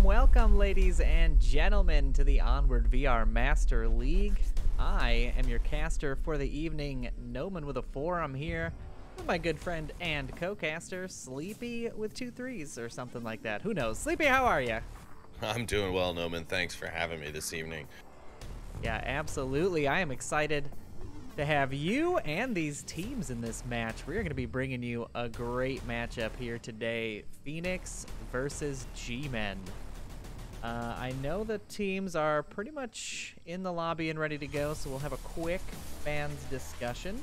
Welcome, ladies and gentlemen, to the Onward VR Master League. I am your caster for the evening, Noman with a 4. I'm here with my good friend and co-caster, Sleepy with 2 3s or something like that. Who knows? Sleepy, how are you? I'm doing well, Noman. Thanks for having me this evening. Yeah, absolutely. I am excited to have you and these teams in this match. We're going to be bringing you a great matchup here today. Phoenix versus G-Men. I know the teams are pretty much in the lobby and ready to go, so we'll have a quick fans discussion.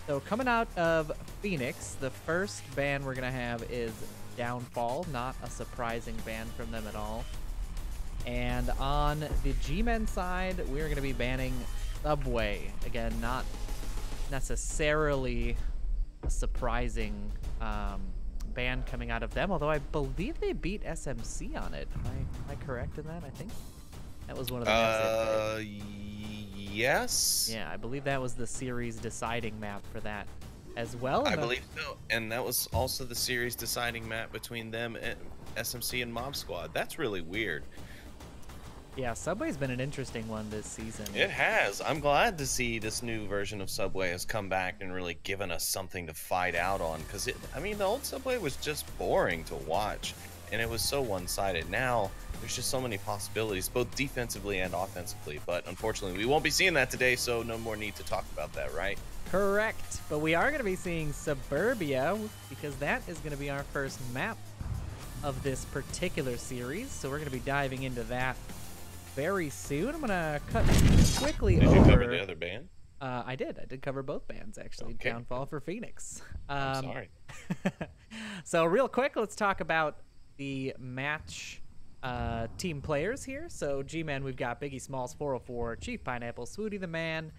So coming out of Phoenix, the first ban we're going to have is Downfall. Not a surprising ban from them at all. And on the G-Men side, we're going to be banning Subway. Again, not necessarily a surprising ban coming out of them, although I believe they beat SMC on it. Am I correct in that? I think that was one of the maps they played. Yes. Yeah, I believe that was the series deciding map for that as well. I believe so. And that was also the series deciding map between them and SMC and Mob Squad. That's really weird. Yeah, Subway's been an interesting one this season. It has. I'm glad to see this new version of Subway has come back and really given us something to fight out on. Because, I mean, the old Subway was just boring to watch. And it was so one-sided. Now, there's just so many possibilities, both defensively and offensively. But, unfortunately, we won't be seeing that today, so no more need to talk about that, right? Correct. But we are going to be seeing Suburbia, because that is going to be our first map of this particular series. So we're going to be diving into that very soon. I'm gonna cut quickly over. Did you cover the other band? I did cover both bands actually. Okay. Downfall for Phoenix. I'm sorry. So real quick, let's talk about the match team players here. So G-Man, we've got Biggie Smalls 404, Chief Pineapple, Swooty the Man,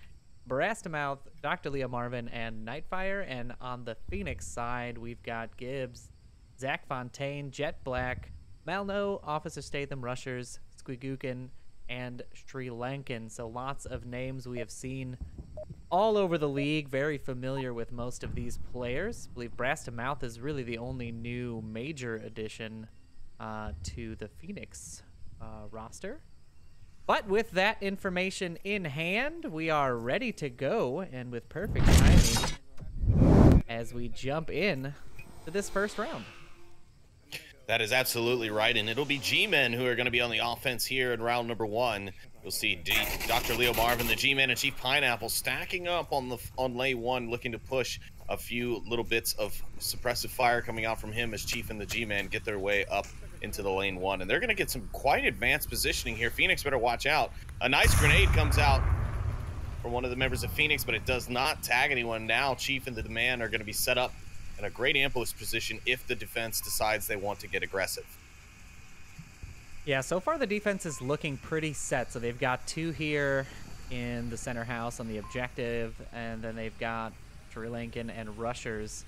Barastamouth, Dr. Leo Marvin, and Nightfire. And on the Phoenix side, we've got Gibbs, Zach Fontaine, Jet Black, Malno, Officer Statham, Rushers, Squigookin, and Sri Lankan. So lots of names we have seen all over the league, very familiar with most of these players. I believe Brass to Mouth is really the only new major addition to the Phoenix roster. But with that information in hand, we are ready to go, and with perfect timing as we jump in to this first round. That is absolutely right, and it'll be G-Men who are going to be on the offense here in round number 1. You'll see Dr. Leo Marvin, the G-Man, and Chief Pineapple stacking up on lane 1, looking to push a few little bits of suppressive fire coming out from him as Chief and the G-Man get their way up into the lane 1. And they're going to get some quite advanced positioning here. Phoenix better watch out. A nice grenade comes out from one of the members of Phoenix, but it does not tag anyone. Now Chief and the Man are going to be set up in a great ambush position if the defense decides they want to get aggressive. Yeah, so far the defense is looking pretty set. So they've got 2 here in the center house on the objective, and then they've got Sri Lankan and Rushers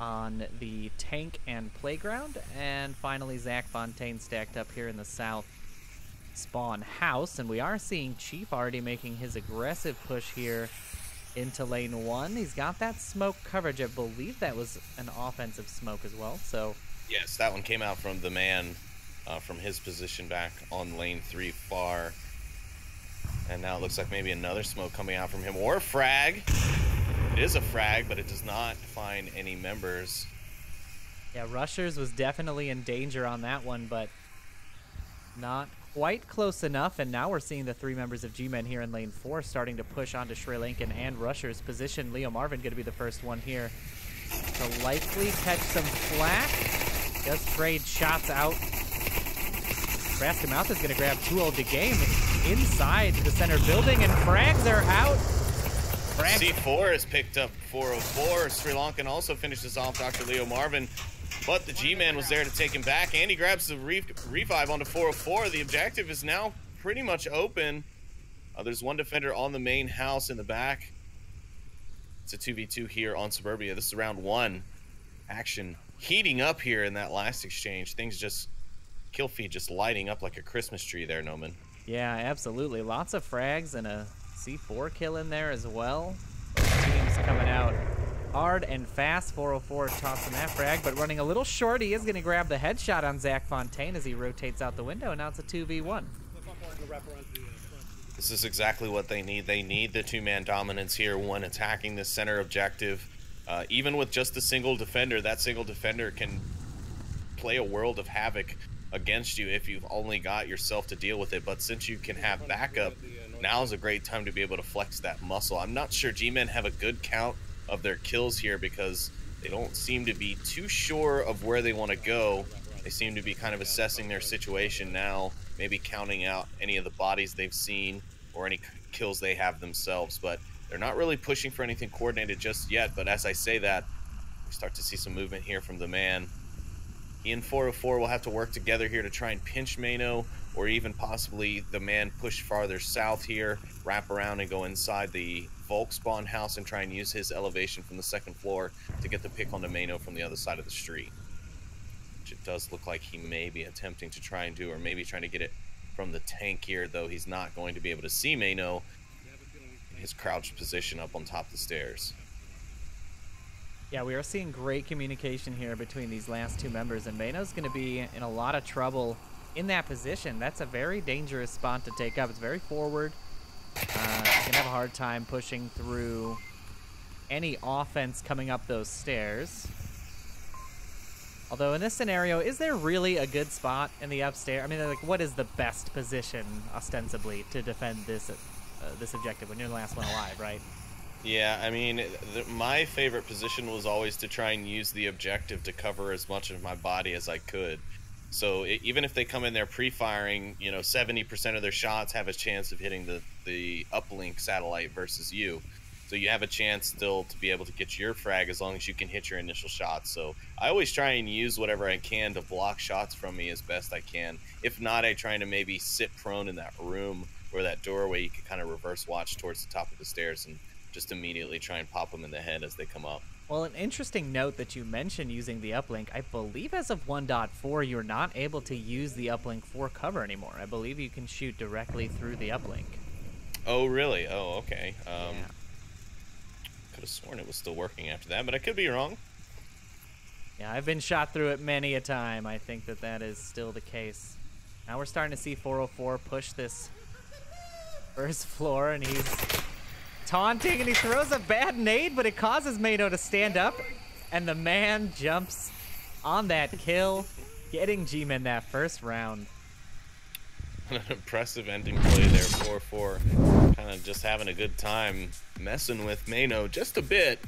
on the tank and playground, and finally Zach Fontaine stacked up here in the south spawn house. And we are seeing Chief already making his aggressive push here into lane 1. He's got that smoke coverage. I believe that was an offensive smoke as well. So yes, that one came out from the Man from his position back on lane 3 far. And now it looks like maybe another smoke coming out from him, or a frag. It is a frag, but it does not find any members. Yeah, Rushers was definitely in danger on that one, but not quite close enough. And now we're seeing the 3 members of G-Men here in lane 4 starting to push onto Sri Lankan and Rushers' position. Leo Marvin going to be the first one here to likely catch some flack. Just trade shots out. Brass-to-Mouth is going to grab 2-0 to game inside the center building, and frags are out. C4 is picked up 404. Sri Lankan also finishes off Dr. Leo Marvin, but the G-Man was there to take him back, and he grabs the revive onto 404. The objective is now pretty much open. There's one defender on the main house in the back. It's a 2v2 here on Suburbia. This is round 1. Action heating up here in that last exchange. Things just, kill feed just lighting up like a Christmas tree there, Noman. Yeah, absolutely. Lots of frags and a C4 kill in there as well. Both teams coming out hard and fast. 404 tossing that frag, but running a little short. He is going to grab the headshot on Zach Fontaine as he rotates out the window, and now it's a 2v1. This is exactly what they need. They need the 2-man dominance here when attacking the center objective. Even with just a single defender, that single defender can play a world of havoc against you if you've only got yourself to deal with it. But since you can have backup, now is a great time to be able to flex that muscle. I'm not sure G-Men have a good count of their kills here because they don't seem to be too sure of where they want to go. They seem to be kind of assessing their situation now, maybe counting out any of the bodies they've seen or any kills they have themselves, but they're not really pushing for anything coordinated just yet. But as I say that, we start to see some movement here from the Man. He and 404 will have to work together here to try and pinch Mano, or even possibly the Man push farther south here, wrap around and go inside the Volk spawn house and try and use his elevation from the 2nd floor to get the pick onto Mano from the other side of the street. Which it does look like he may be attempting to try and do, or maybe trying to get it from the tank here, though he's not going to be able to see Mano in his crouched position up on top of the stairs. Yeah, we are seeing great communication here between these last 2 members, and Mano's going to be in a lot of trouble in that position. That's a very dangerous spot to take up. It's very forward. You can have a hard time pushing through any offense coming up those stairs. Although in this scenario, is there really a good spot in the upstairs? I mean, like, what is the best position, ostensibly, to defend this this objective when you're the last one alive, right? Yeah, I mean, my favorite position was always to try and use the objective to cover as much of my body as I could. So even if they come in there pre-firing, you know, 70% of their shots have a chance of hitting the uplink satellite versus you. So you have a chance still to be able to get your frag as long as you can hit your initial shots. So I always try and use whatever I can to block shots from me as best I can. If not, I try to maybe sit prone in that room or that doorway. You can kind of reverse watch towards the top of the stairs and just immediately try and pop them in the head as they come up. Well, an interesting note that you mentioned using the uplink, I believe as of 1.4, you're not able to use the uplink for cover anymore. I believe you can shoot directly through the uplink. Oh, really? Oh, okay. Yeah. Could have sworn it was still working after that, but I could be wrong. Yeah, I've been shot through it many a time. I think that that is still the case. Now we're starting to see 404 push this first floor, and he's taunting, and he throws a bad nade, but it causes Mano to stand up, and the man jumps on that kill, getting G-Man that first round. An impressive ending play there, 4-4. Kind of just having a good time messing with Mano just a bit.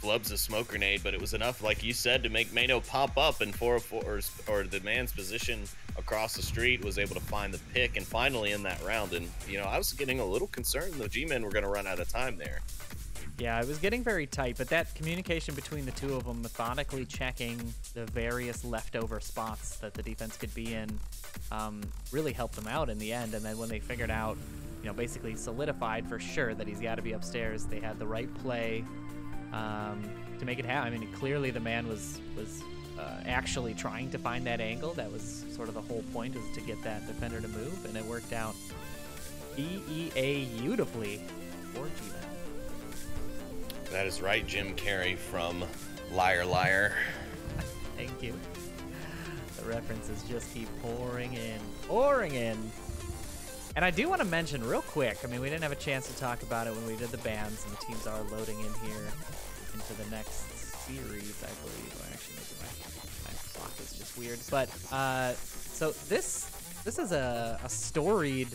Flubs a smoke grenade, but it was enough, like you said, to make Mano pop up, and 404, or the man's position across the street was able to find the pick and finally in that round. And, you know, I was getting a little concerned the G-Men were going to run out of time there. Yeah, it was getting very tight, but that communication between the two of them, methodically checking the various leftover spots that the defense could be in, really helped them out in the end. And then when they figured out, you know, basically solidified for sure that he's got to be upstairs, they had the right play to make it happen. I mean, clearly the man was actually trying to find that angle. That was sort of the whole point, is to get that defender to move, and it worked out beautifully for G-Men. That is right, Jim Carrey from Liar Liar. Thank you. The references just keep pouring in. And I do want to mention real quick, I mean, we didn't have a chance to talk about it when we did the bans, and the teams are loading in here into the next series, I believe. Well, actually, maybe my clock is just weird. But, so this is a storied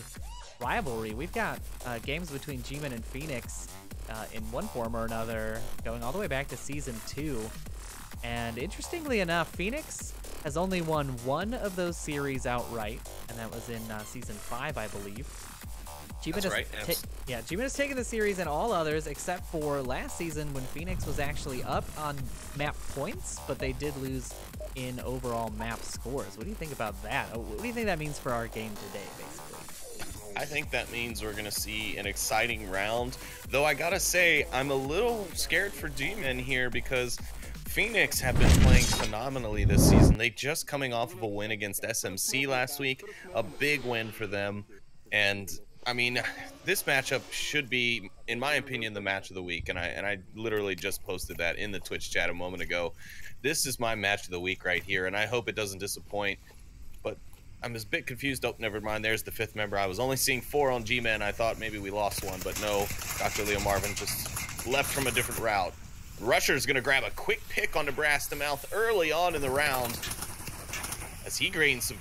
rivalry. We've got games between G-Men and Phoenix in one form or another, going all the way back to Season 2. And interestingly enough, Phoenix has only won one of those series outright, and that was in Season 5, I believe. That's right. Yeah, G-Men has taken the series in all others except for last season when Phoenix was actually up on map points, but they did lose in overall map scores. What do you think about that? What do you think that means for our game today, basically? I think that means we're going to see an exciting round, though I gotta say, I'm a little scared for G-Men here because Phoenix have been playing phenomenally this season. They just coming off of a win against SMC last week, a big win for them. And I mean, this matchup should be, in my opinion, the match of the week. And I literally just posted that in the Twitch chat a moment ago. This is my match of the week right here, and I hope it doesn't disappoint. But I'm just a bit confused. Oh, never mind. There's the fifth member. I was only seeing 4 on G-Men. I thought maybe we lost one, but no. Dr. Leo Marvin just left from a different route. Rusher's going to grab a quick pick on Nebraska Mouth early on in the round as he gains some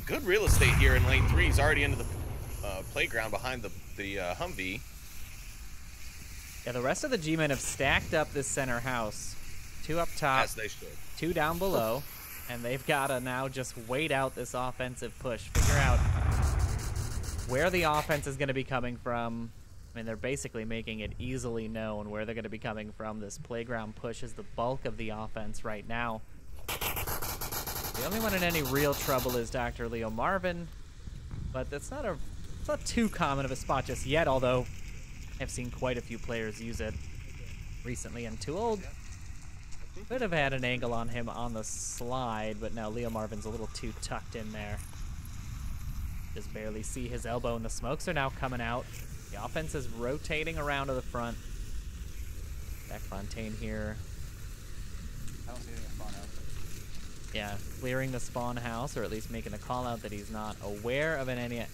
good real estate here in lane 3. He's already into the playground behind the Humvee. Yeah, the rest of the G-Men have stacked up this center house. 2 up top, As they should. 2 down below, and they've got to now just wait out this offensive push, figure out where the offense is going to be coming from. I mean, they're basically making it easily known where they're going to be coming from. This playground push is the bulk of the offense right now. The only one in any real trouble is Dr. Leo Marvin, but it's not too common of a spot just yet, although I've seen quite a few players use it recently. And Too Old could have had an angle on him on the slide, but now Leo Marvin's a little too tucked in there. Just barely see his elbow, and the smokes are now coming out. The offense is rotating around to the front. Beck Fontaine here. I don't see anything in spawn house. Yeah, clearing the spawn house, or at least making a call out that he's not aware of any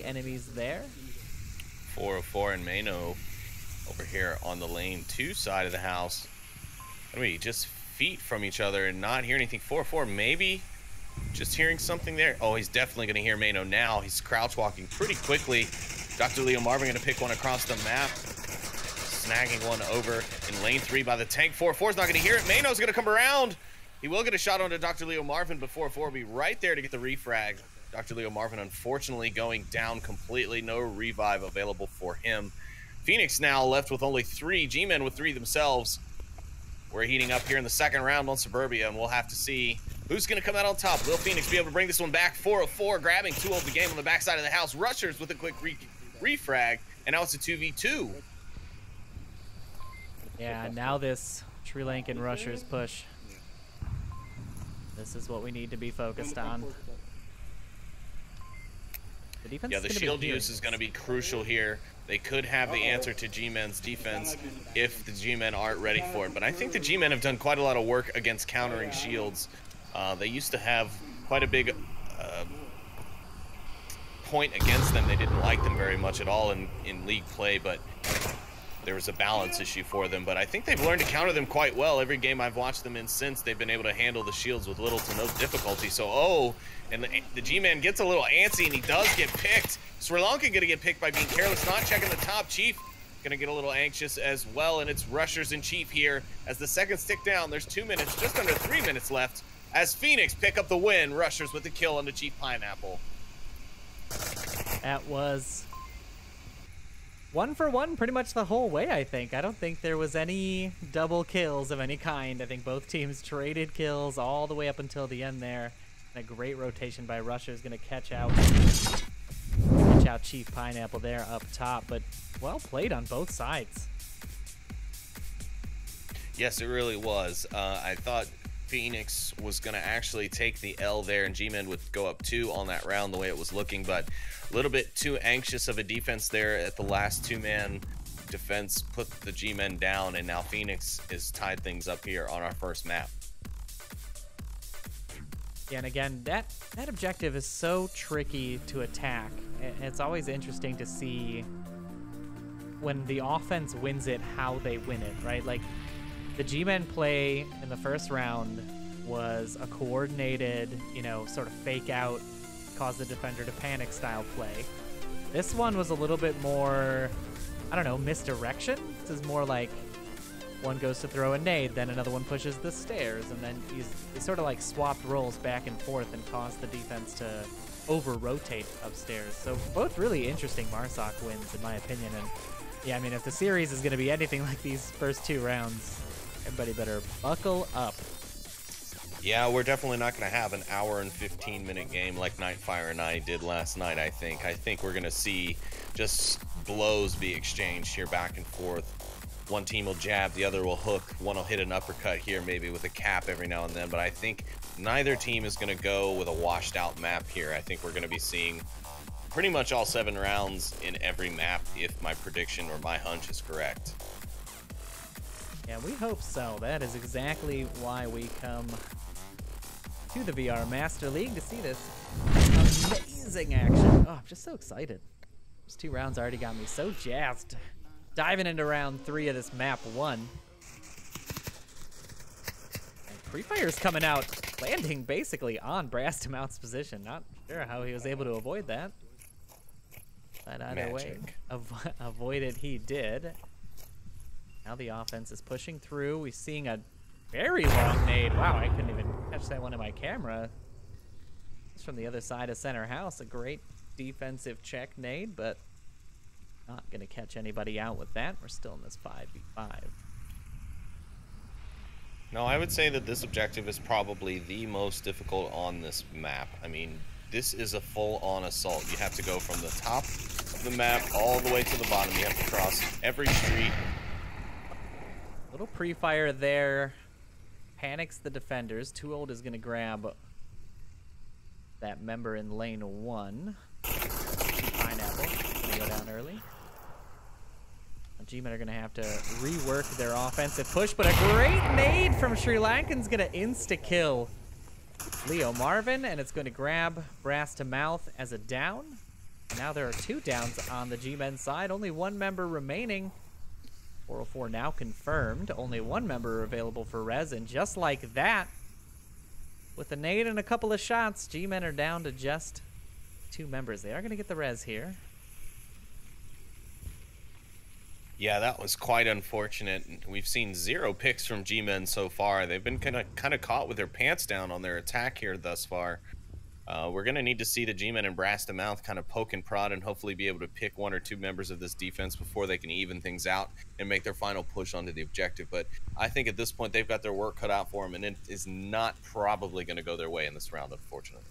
enemies there. 404 and Mano over here on the lane 2 side of the house. I mean, just feet from each other and not hear anything. 404 maybe just hearing something there. Oh, he's definitely going to hear Mano now. He's crouch walking pretty quickly. Dr. Leo Marvin going to pick one across the map. Snagging one over in lane 3 by the tank. 404's not going to hear it. Mano's going to come around. He will get a shot onto Dr. Leo Marvin, but 404 will be right there to get the refrag. Dr. Leo Marvin unfortunately going down completely. No revive available for him. Phoenix now left with only 3. G-Men with 3 themselves. We're heating up here in the second round on Suburbia, and we'll have to see who's going to come out on top. Will Phoenix be able to bring this one back? 4-4, grabbing 2 of the game on the backside of the house. Rushers with a quick refrag, and now it's a 2v2. Yeah, now this Sri Lankan Rushers push. This is what we need to be focused on. The defense Yeah, the shield use is going to be crucial here. They could have the answer to G-Men's defense if the G-Men aren't ready for it. But I think the G-Men have done quite a lot of work against countering shields. They used to have quite a big point against them. They didn't like them very much at all in league play, but there was a balance issue for them. But I think they've learned to counter them quite well. Every game I've watched them in since, they've been able to handle the shields with little to no difficulty. So, and the G-Man gets a little antsy, and he does get picked. Sri Lanka gonna get picked by being careless, not checking the top. Chief gonna get a little anxious as well, and it's Rushers and Chief here as the seconds tick down. There's 2 minutes, just under 3 minutes left, as Phoenix pick up the win. Rushers with the kill on the Chief Pineapple. That was 1 for 1 pretty much the whole way, I think. I don't think there was any double kills of any kind. I think both teams traded kills all the way up until the end there. And a great rotation by Rushers, going to catch out Chief Pineapple there up top, but well played on both sides. Yes, it really was. I thought Phoenix was going to actually take the L there, and G-Men would go up 2 on that round the way it was looking, but a little bit too anxious of a defense there at the last 2-man defense put the G-Men down, and now Phoenix is tied things up here on our first map. Yeah, and again, that objective is so tricky to attack. It's always interesting to see when the offense wins it, how they win it, right? Like, the G-Men play in the first round was a coordinated, you know, sort of fake out, cause the defender to panic style play. This one was a little bit more, I don't know, misdirection. This is more like one goes to throw a nade, then another one pushes the stairs, and then they sort of like swapped roles back and forth and caused the defense to over-rotate upstairs. So both really interesting Marsoc wins, in my opinion. And yeah, I mean, if the series is going to be anything like these first 2 rounds, everybody better buckle up. Yeah, we're definitely not going to have an hour and 15-minute game like Nightfire and I did last night, I think. I think we're going to see just blows be exchanged here back and forth. One team will jab, the other will hook, one will hit an uppercut here maybe with a cap every now and then, but I think neither team is going to go with a washed out map here. I think we're going to be seeing pretty much all 7 rounds in every map if my prediction or my hunch is correct. Yeah, we hope so. That is exactly why we come to the VR Master League, to see this amazing action. Oh, I'm just so excited. Those 2 rounds already got me so jazzed. Diving into round 3 of this map 1. And Free Fire's coming out, landing basically on Brass to Mount's position. Not sure how he was able to avoid that. But either way, avoided he did. Now the offense is pushing through. We're seeing a very long nade. Wow, I couldn't even catch that one in my camera. It's from the other side of center house. A great defensive check nade, but not going to catch anybody out with that. We're still in this 5v5. No, I would say that this objective is probably the most difficult on this map. I mean, this is a full-on assault. You have to go from the top of the map all the way to the bottom. You have to cross every street. Little pre-fire there. Panics the defenders. Too Old is going to grab that member in lane 1. Pineapple going to go down early. G-Men are going to have to rework their offensive push, but a great nade from Sri Lankan's going to insta-kill Leo Marvin, and it's going to grab Brass to Mouth as a down. Now there are 2 downs on the G-Men side. Only 1 member remaining. 404 now confirmed. Only 1 member available for res, and just like that, with a nade and a couple of shots, G-Men are down to just 2 members. They are going to get the res here. Yeah, that was quite unfortunate. We've seen 0 picks from G-Men so far. They've been kind of caught with their pants down on their attack here thus far. We're going to need to see the G-Men and Brass to Mouth kind of poke and prod and hopefully be able to pick 1 or 2 members of this defense before they can even things out and make their final push onto the objective. But I think at this point they've got their work cut out for them, and it is not probably going to go their way in this round, unfortunately.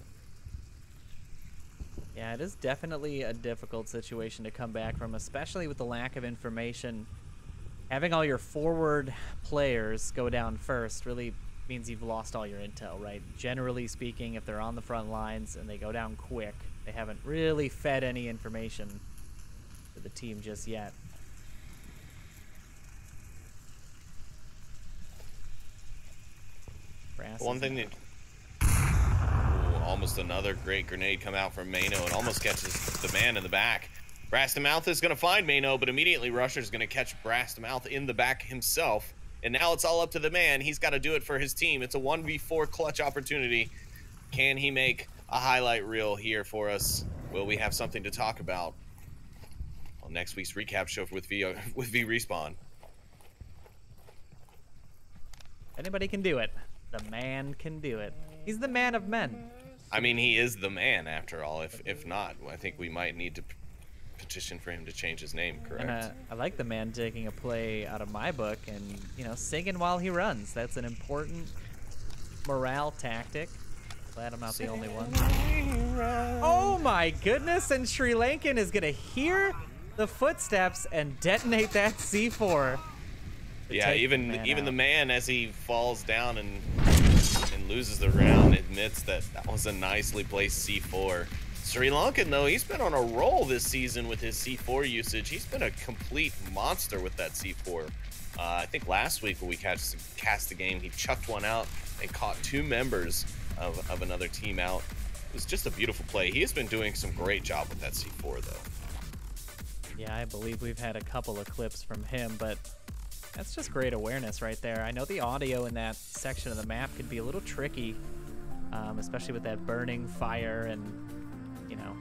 Yeah, it is definitely a difficult situation to come back from, especially with the lack of information. Having all your forward players go down first really means you've lost all your intel, right? Generally speaking, if they're on the front lines and they go down quick, they haven't really fed any information to the team just yet. One thing that... almost another great grenade come out from Mano and almost catches the man in the back. Brass to Mouth is going to find Mano, but immediately Rusher's going to catch Brass to Mouth in the back himself. And now it's all up to the man. He's got to do it for his team. It's a 1v4 clutch opportunity. Can he make a highlight reel here for us? Will we have something to talk about on next week's recap show with V Respawn? Anybody can do it. The man can do it. He's the man of men. I mean, he is the man after all. If not, I think we might need to petition for him to change his name, correct? And I like the man taking a play out of my book and, you know, singing while he runs. That's an important morale tactic. Glad I'm not the only one. Oh my goodness, and Sri Lankan is gonna hear the footsteps and detonate that C4. Yeah, even the man, as he falls down and loses the round, admits that was a nicely placed C4. Sri Lankan, though, he's been on a roll this season with his C4 usage. He's been a complete monster with that C4. I think last week when we cast the game, he chucked one out and caught 2 members of another team out. It was just a beautiful play. He has been doing some great job with that C4, though. Yeah, I believe we've had a couple of clips from him, but that's just great awareness right there. I know the audio in that section of the map could be a little tricky, especially with that burning fire and, you know,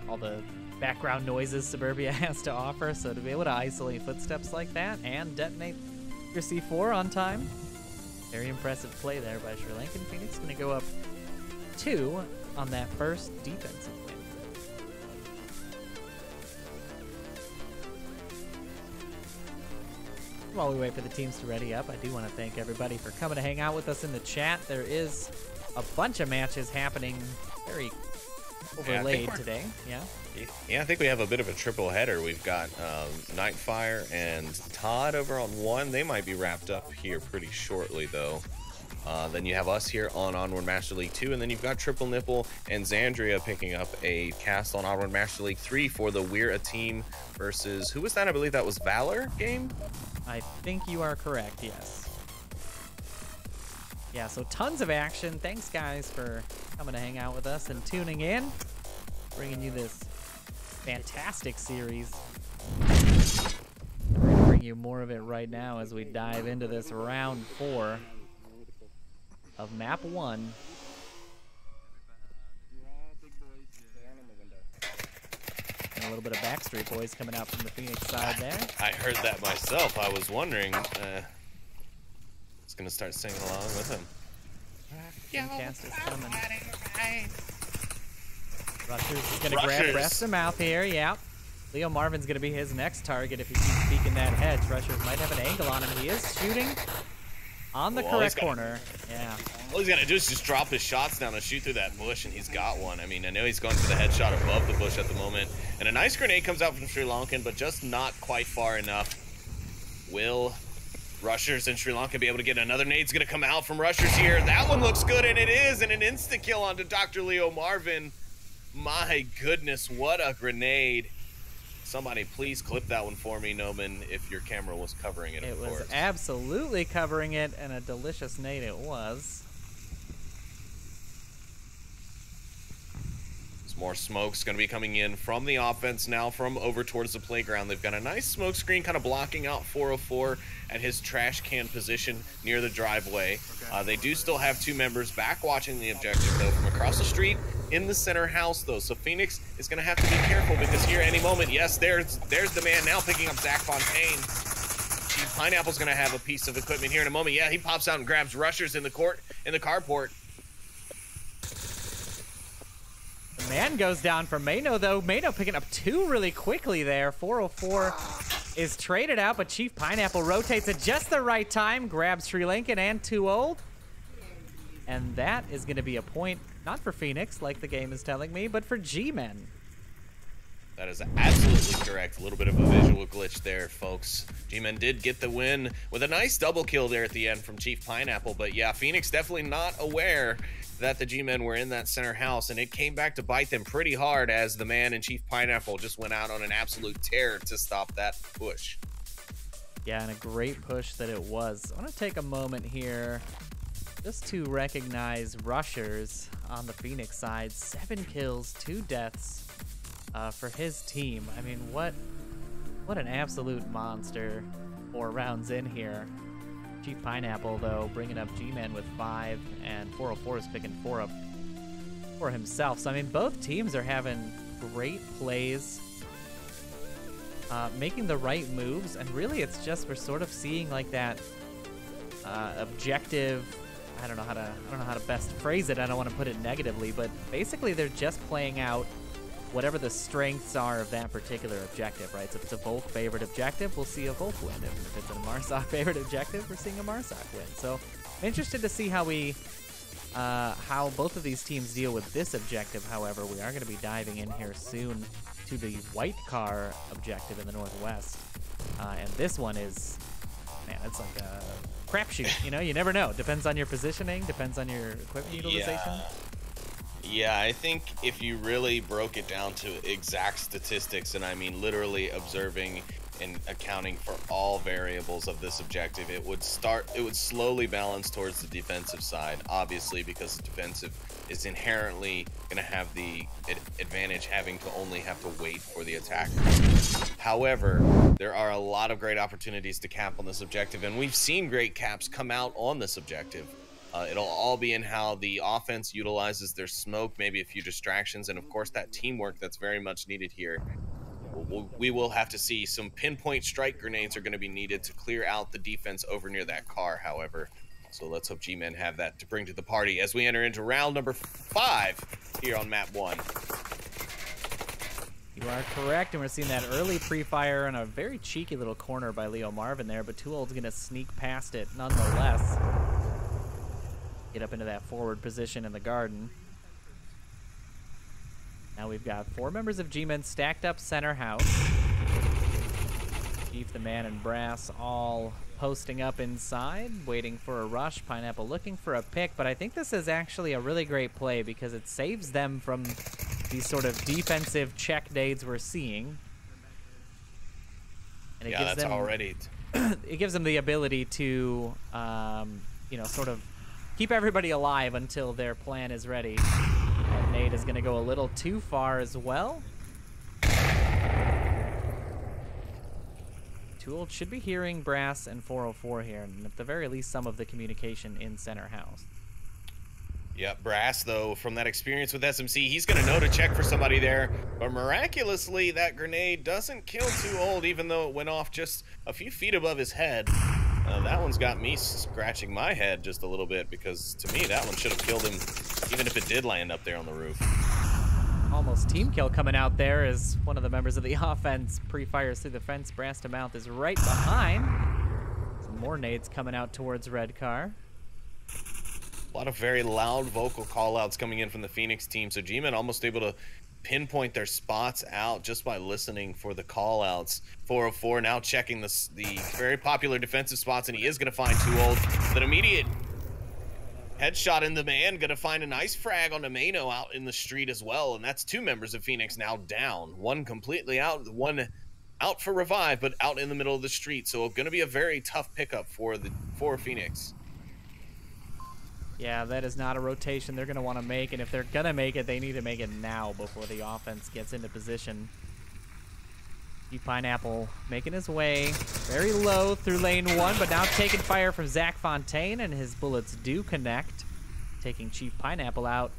all the background noises Suburbia has to offer. So to be able to isolate footsteps like that and detonate your C4 on time, very impressive play there by Sri Lankan. Phoenix going to go up 2 on that first defensive win. While we wait for the teams to ready up, I do want to thank everybody for coming to hang out with us in the chat. There is a bunch of matches happening very overlaid today. Yeah, I think we have a bit of a triple header. We've got Nightfire and Todd over on 1. They might be wrapped up here pretty shortly, though. Then you have us here on Onward Master League 2, and then you've got Triple Nipple and Xandria picking up a cast on Onward Master League 3 for the We're a Team versus, who was that? I believe that was Valor game? I think you are correct, yes. Yeah, so tons of action. Thanks, guys, for coming to hang out with us and tuning in, bringing you this fantastic series. We're going to bring you more of it right now as we dive into this round 4 of map 1. And a little bit of Backstreet Boys coming out from the Phoenix side there. I heard that myself. I was wondering. I was going to start singing along with him. Cast is coming. Rusher's going to grab Breast to Mouth here. Yeah. Leo Marvin's going to be his next target if he keeps peeking that hedge. Rusher might have an angle on him. He is shooting on the correct corner. Yeah. All he's got to do is just drop his shots down and shoot through that bush, and he's got one. I mean, I know he's going for the headshot above the bush at the moment. And a nice grenade comes out from Sri Lankan, but just not quite far enough. Will Rushers and Sri Lanka be able to get another nade's going to come out from Rushers here? That one looks good, and it is, and an insta-kill onto Dr. Leo Marvin. My goodness, what a grenade. Somebody please clip that one for me, Noman, if your camera was covering it, of course. It was absolutely covering it, and a delicious nade it was. More smoke's going to be coming in from the offense now from over towards the playground. They've got a nice smoke screen kind of blocking out 404 at his trash can position near the driveway. They do still have 2 members back watching the objective, though, from across the street in the center house, though. So Phoenix is going to have to be careful because here any moment, yes, there's the man now picking up Zach Fontaine. Team Pineapple's going to have a piece of equipment here in a moment. Yeah, he pops out and grabs Rushers in the carport. Man goes down for Mano, though. Mano picking up 2 really quickly there. 404 is traded out, but Chief Pineapple rotates at just the right time, grabs Sri Lankan and Too Old. And that is going to be a point, not for Phoenix, like the game is telling me, but for G-Men. That is absolutely correct. A little bit of a visual glitch there, folks. G-Men did get the win with a nice double kill there at the end from Chief Pineapple. But yeah, Phoenix definitely not aware that the G-Men were in that center house, and it came back to bite them pretty hard as the man and Chief Pineapple just went out on an absolute tear to stop that push. Yeah, and a great push that it was. I want to take a moment here just to recognize rushers on the Phoenix side. 7 kills, 2 deaths for his team. I mean, what an absolute monster 4 rounds in here. Chief Pineapple, though, bringing up G-Man with 5, and 404 is picking 4 up for himself. So, I mean, both teams are having great plays, making the right moves, and really it's just we're sort of seeing like that objective. I don't know how to best phrase it. I don't want to put it negatively, but basically they're just playing out whatever the strengths are of that particular objective, right? So if it's a Volk favorite objective, we'll see a Volk win. If it's a Marsoc favorite objective, we're seeing a Marsoc win. So I'm interested to see how how both of these teams deal with this objective. However, we are going to be diving in here soon to the white car objective in the Northwest. And this one is, man, it's like a crapshoot. You know, you never know. Depends on your positioning, depends on your equipment utilization. Yeah, I think if you really broke it down to exact statistics, and I mean literally observing and accounting for all variables of this objective, it would slowly balance towards the defensive side, obviously, because the defensive is inherently going to have the advantage, having to only have to wait for the attack. However, there are a lot of great opportunities to cap on this objective, and we've seen great caps come out on this objective. It'll all be in how the offense utilizes their smoke, maybe a few distractions, and of course that teamwork that's very much needed here. We will have to see some pinpoint strike grenades are going to be needed to clear out the defense over near that car, however. So let's hope G-Men have that to bring to the party as we enter into round number 5 here on map 1. You are correct, and we're seeing that early pre-fire in a very cheeky little corner by Leo Marvin there, but Too Old's going to sneak past it nonetheless. Get up into that forward position in the garden. Now we've got 4 members of G-Men stacked up center house. Chief, the man, and Brass all posting up inside, waiting for a rush. Pineapple looking for a pick, but I think this is actually a really great play because it saves them from these sort of defensive check nades we're seeing. And it gives them, already. It gives them the ability to, you know, sort of keep everybody alive until their plan is ready. And nade is going to go a little too far as well. Too Old should be hearing Brass and 404 here, and at the very least some of the communication in center house. Yeah, Brass, though, from that experience with SMC, he's going to know to check for somebody there. But miraculously, that grenade doesn't kill Too Old, even though it went off just a few feet above his head. That one's got me scratching my head just a little bit, because to me, that one should have killed him, even if it did land up there on the roof. Almost team kill coming out there as one of the members of the offense pre-fires through the fence. Brass to Mouth is right behind. Some more nades coming out towards red car. A lot of very loud vocal call-outs coming in from the Phoenix team, so G-Men almost able to pinpoint their spots out just by listening for the call-outs. 404 now checking the very popular defensive spots, and he is going to find Too Old. An immediate headshot in the man, going to find a nice frag on Mano out in the street as well, and that's 2 members of Phoenix now down. One completely out, one out for revive, but out in the middle of the street, so going to be a very tough pickup for Phoenix. Yeah, that is not a rotation they're going to want to make, and if they're going to make it, they need to make it now before the offense gets into position. Pineapple making his way very low through lane 1, but now taking fire from Zach Fontaine, and his bullets do connect, taking Chief Pineapple out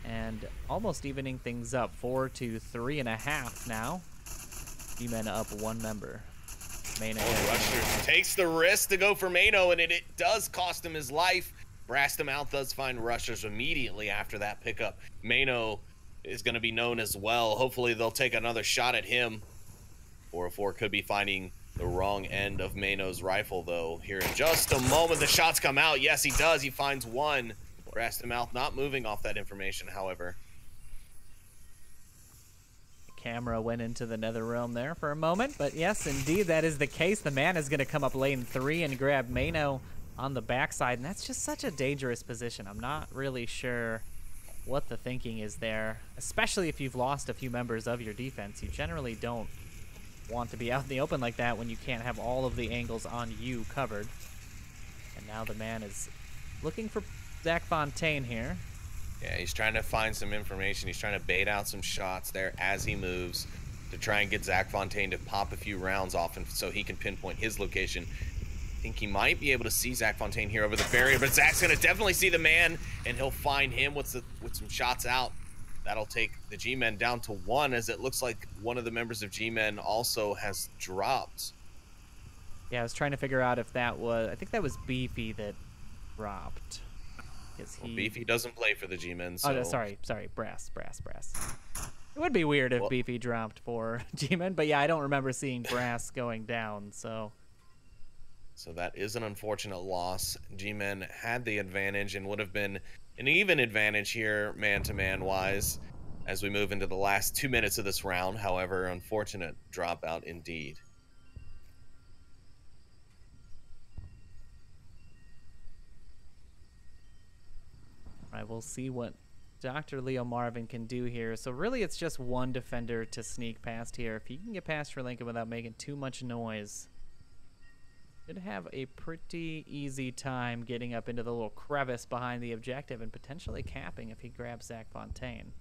and almost evening things up. 4 to 3.5 now. G-Men up 1 member. Mano Rusher takes the risk to go for Mano, and it does cost him his life. Brass to Mouth does find rushers immediately after that pickup. Mano is going to be known as well. Hopefully they'll take another shot at him. 404 could be finding the wrong end of Mano's rifle, though. Here in just a moment, the shots come out. Yes, he does. He finds one. Brass to mouth not moving off that information, however. The camera went into the nether realm there for a moment, but yes, indeed, that is the case. The man is going to come up lane 3 and grab Mano on the backside, and that's just such a dangerous position. I'm not really sure what the thinking is there, especially if you've lost a few members of your defense. You generally don't want to be out in the open like that when you can't have all of the angles on you covered. And now the man is looking for Zach Fontaine here. Yeah, he's trying to find some information. He's trying to bait out some shots there as he moves to try and get Zach Fontaine to pop a few rounds off and so he can pinpoint his location. I think he might be able to see Zach Fontaine here over the barrier, but Zach's gonna definitely see the man, and he'll find him with some shots out. That'll take the G-Men down to 1, as it looks like one of the members of G-Men also has dropped. Yeah, I was trying to figure out if that was, I think that was Beefy that dropped. Well, Beefy doesn't play for the G-Men, so... Oh, no, sorry, Brass. It would be weird if Beefy dropped for G-Men, but yeah, I don't remember seeing Brass going down, so... So that is an unfortunate loss. G-Men had the advantage and would have been an even advantage here, man-to-man wise, as we move into the last 2 minutes of this round. However, unfortunate dropout indeed. All right, we'll see what Dr. Leo Marvin can do here. So really it's just one defender to sneak past here. If he can get past Sri Lanka without making too much noise, should have a pretty easy time getting up into the little crevice behind the objective and potentially capping if he grabs Zach Fontaine.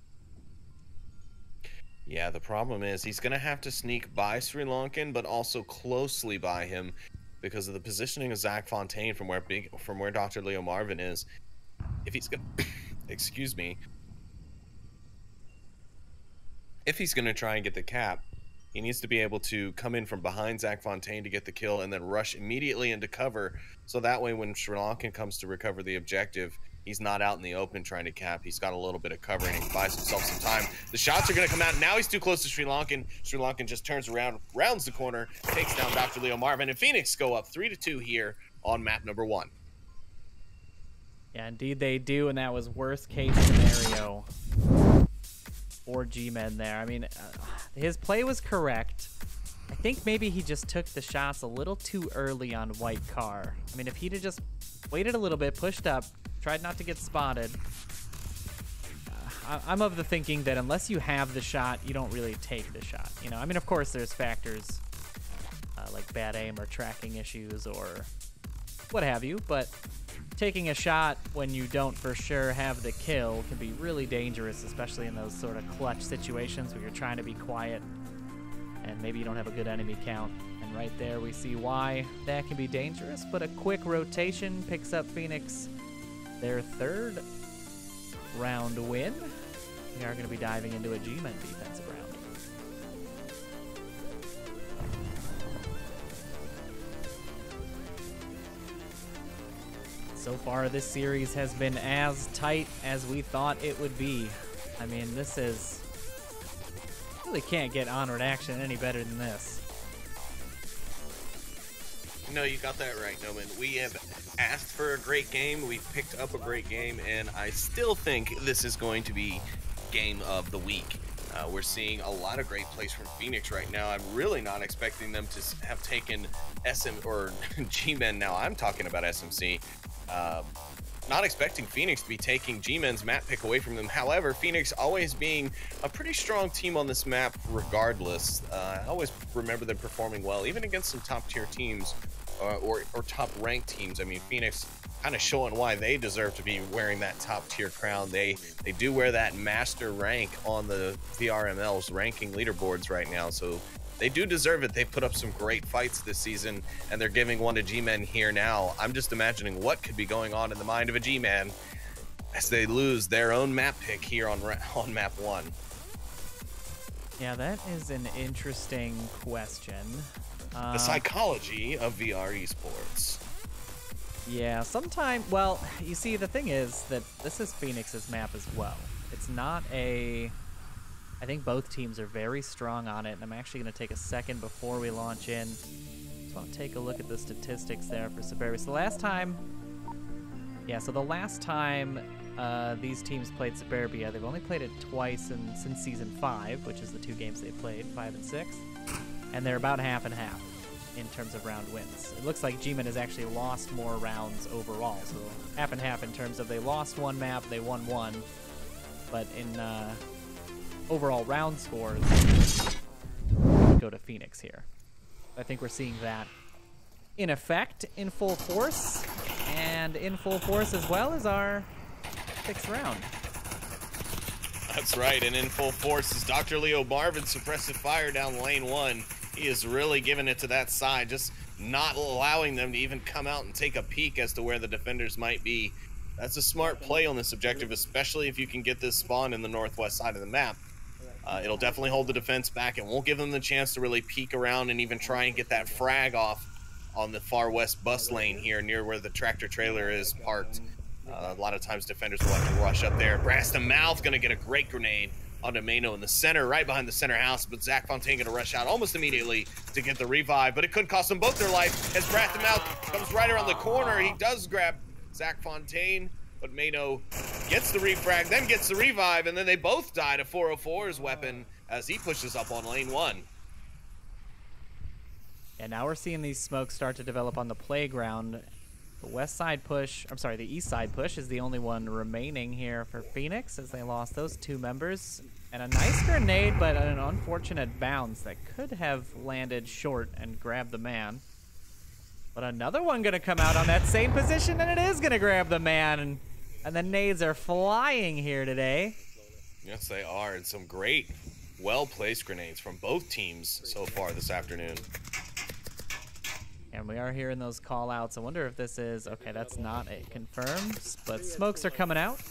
Yeah, the problem is he's going to have to sneak by Sri Lankan, but also closely by him because of the positioning of Zach Fontaine from where Dr. Leo Marvin is. If he's going to, excuse me, if he's going to try and get the cap, he needs to be able to come in from behind Zach Fontaine to get the kill and then rush immediately into cover. So that way when Sri Lankan comes to recover the objective, he's not out in the open trying to cap. He's got a little bit of cover and he buys himself some time. The shots are going to come out. Now he's too close to Sri Lankan. Sri Lankan just turns around, rounds the corner, takes down Dr. Leo Marvin, and Phoenix go up 3-2 here on map number 1. Yeah, indeed they do, and that was worst case scenario for G-Men there. I mean, his play was correct. I think maybe he just took the shots a little too early on White Car. I mean, if he'd have just waited a little bit, pushed up, tried not to get spotted. I'm of the thinking that unless you have the shot, you don't really take the shot. You know, I mean, of course, there's factors like bad aim or tracking issues or what have you, but taking a shot when you don't for sure have the kill can be really dangerous, especially in those sort of clutch situations where you're trying to be quiet and maybe you don't have a good enemy count. And right there we see why that can be dangerous, but a quick rotation picks up Phoenix their 3rd round win. We are going to be diving into a G-Men defensive round. So far, this series has been as tight as we thought it would be. I mean, this is... really can't get Onward action any better than this. No, you got that right, Noman. We have asked for a great game. We've picked up a great game, and I still think this is going to be game of the week. We're seeing a lot of great plays from Phoenix right now. I'm really not expecting them to have taken G-Men. Now I'm talking about SMC. Not expecting Phoenix to be taking G-Men's map pick away from them. However, Phoenix always being a pretty strong team on this map regardless. I always remember them performing well, even against some top tier teams or top ranked teams. I mean, Phoenix kind of showing why they deserve to be wearing that top tier crown. They do wear that master rank on the VRML's ranking leaderboards right now, so they do deserve it. They put up some great fights this season, and they're giving one to G-Men here now. I'm just imagining what could be going on in the mind of a G-Man as they lose their own map pick here on map 1. Yeah, that is an interesting question. The psychology of VR esports. Yeah, well, you see, the thing is that this is Phoenix's map as well. It's not a I think both teams are very strong on it, and I'm actually going to take a second before we launch in. Just want to take a look at the statistics there for Suburbia. So the last time these teams played Suburbia, they've only played it twice since Season 5, which is the 2 games they played, 5 and 6, and they're about half and half in terms of round wins. It looks like G-Men has actually lost more rounds overall, so half and half in terms of they lost 1 map, they won 1, but in overall round scores, go to Phoenix here. I think we're seeing that in effect, in full force, and in full force as well as our 6th round. That's right, and in full force is Dr. Leo Marvin, suppressive fire down lane 1. He is really giving it to that side, just not allowing them to even come out and take a peek as to where the defenders might be. That's a smart play on this objective, especially if you can get this spawn in the northwest side of the map. It'll definitely hold the defense back and won't give them the chance to really peek around and even try and get that frag off on the far west bus lane here near where the tractor trailer is parked. A lot of times defenders will have to rush up there. Brass the Mouth gonna get a great grenade onto Mano in the center, right behind the center house, but Zach Fontaine gonna rush out almost immediately to get the revive, but it could cost them both their life as Brass the Mouth comes right around the corner. He does grab Zach Fontaine, but Mano gets the refrag, then gets the revive, and then they both die to 404's weapon as he pushes up on lane 1. And now we're seeing these smokes start to develop on the playground. The west side push, I'm sorry, the east side push is the only one remaining here for Phoenix as they lost those 2 members. And a nice grenade, but an unfortunate bounce that could have landed short and grabbed the man. But another one gonna come out on that same position, and it is gonna grab the man. And the nades are flying here today. Yes, they are, and some great, well-placed grenades from both teams so far this afternoon. And we are hearing those call-outs. I wonder if this is... Okay, that's not a confirmed, but smokes are coming out.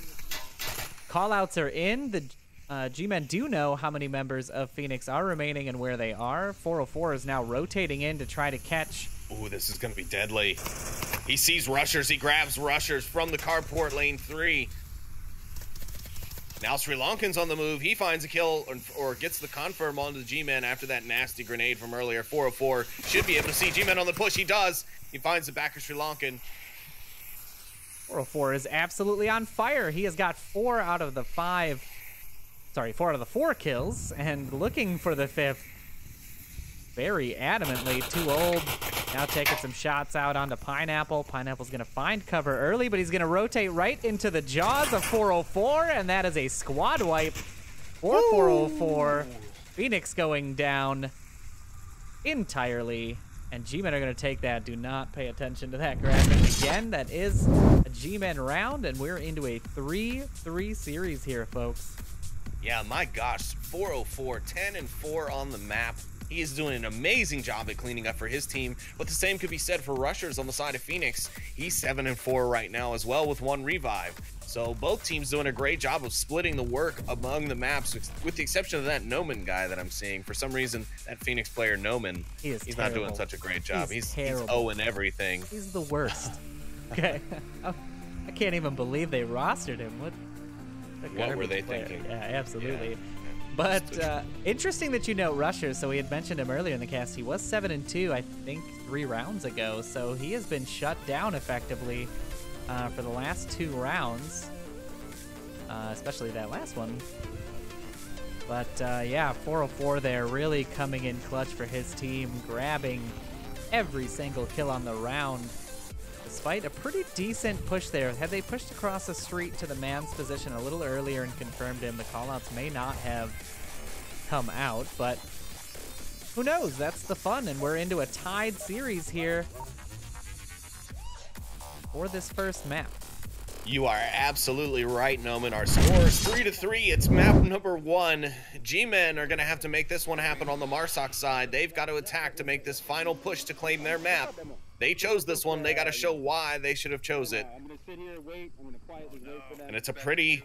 Call-outs are in. The G-Men do know how many members of Phoenix are remaining and where they are. 404 is now rotating in to try to catch... Ooh, this is going to be deadly. He sees rushers. He grabs rushers from the carport lane 3. Now Sri Lankan's on the move. He finds a kill or gets the confirm onto the G-Men after that nasty grenade from earlier. 404 should be able to see G-Men on the push. He does. He finds the back of Sri Lankan. 404 is absolutely on fire. He has got 4 out of the 4 kills and looking for the 5th. Very adamantly. Too old. Now taking some shots out onto Pineapple. Pineapple's going to find cover early, but he's going to rotate right into the jaws of 404, and that is a squad wipe for 404. Phoenix going down entirely, and G-Men are going to take that. Do not pay attention to that graphic again. That is a G-Men round, and we're into a 3-3 series here, folks. Yeah, my gosh. 404, 10-4 on the map. He is doing an amazing job at cleaning up for his team, but the same could be said for rushers on the side of Phoenix. He's 7-4 right now as well with 1 revive. So both teams doing a great job of splitting the work among the maps, with the exception of that Noman guy that I'm seeing. For some reason, that Phoenix player Noman, he's not doing such a great job. He's 0 in everything. He's the worst. Okay. I can't even believe they rostered him. What were they thinking? Yeah, absolutely. Yeah. But interesting that you note rushers. So we had mentioned him earlier in the cast. He was 7-2, I think, 3 rounds ago. So he has been shut down effectively for the last 2 rounds, especially that last one. But yeah, 404 there really coming in clutch for his team, grabbing every single kill on the round. Despite a pretty decent push there. Had they pushed across the street to the man's position a little earlier and confirmed him, the callouts may not have come out, but who knows? That's the fun, and we're into a tied series here for this first map. You are absolutely right, Noman. Our score is 3-3. It's map number 1. G-Men are going to have to make this one happen on the Marsoc side. They've got to attack to make this final push to claim their map. They chose this one. They got to show why they should have chose it. And it's a pretty